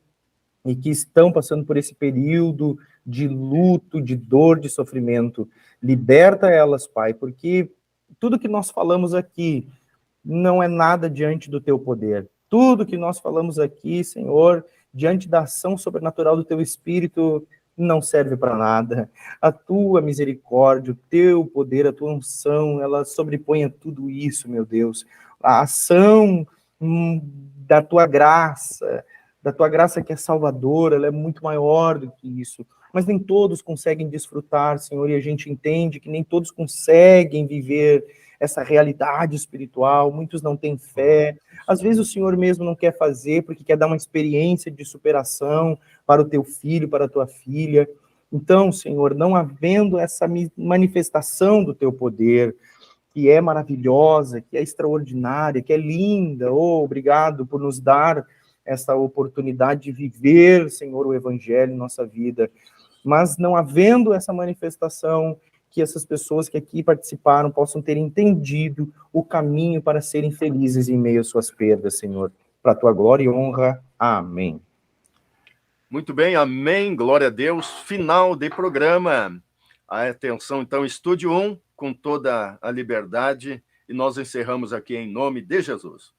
S2: e que estão passando por esse período de luto, de dor, de sofrimento. Liberta elas, Pai, porque tudo que nós falamos aqui não é nada diante do teu poder. Tudo que nós falamos aqui, Senhor, diante da ação sobrenatural do teu Espírito, não serve para nada. A tua misericórdia, o teu poder, a tua unção, ela sobrepõe a tudo isso, meu Deus. A ação da tua graça que é salvadora, ela é muito maior do que isso. Mas nem todos conseguem desfrutar, Senhor, e a gente entende que nem todos conseguem viver essa realidade espiritual, muitos não têm fé. Às vezes o Senhor mesmo não quer fazer, porque quer dar uma experiência de superação para o teu filho, para a tua filha. Então, Senhor, não havendo essa manifestação do teu poder, que é maravilhosa, que é extraordinária, que é linda, obrigado por nos dar essa oportunidade de viver, Senhor, o Evangelho em nossa vida. Mas não havendo essa manifestação, que essas pessoas que aqui participaram possam ter entendido o caminho para serem felizes em meio às suas perdas, Senhor. Para a tua glória e honra. Amém.
S1: Muito bem, amém, glória a Deus. Final de programa. Atenção, então, Estúdio 1, com toda a liberdade, e nós encerramos aqui em nome de Jesus.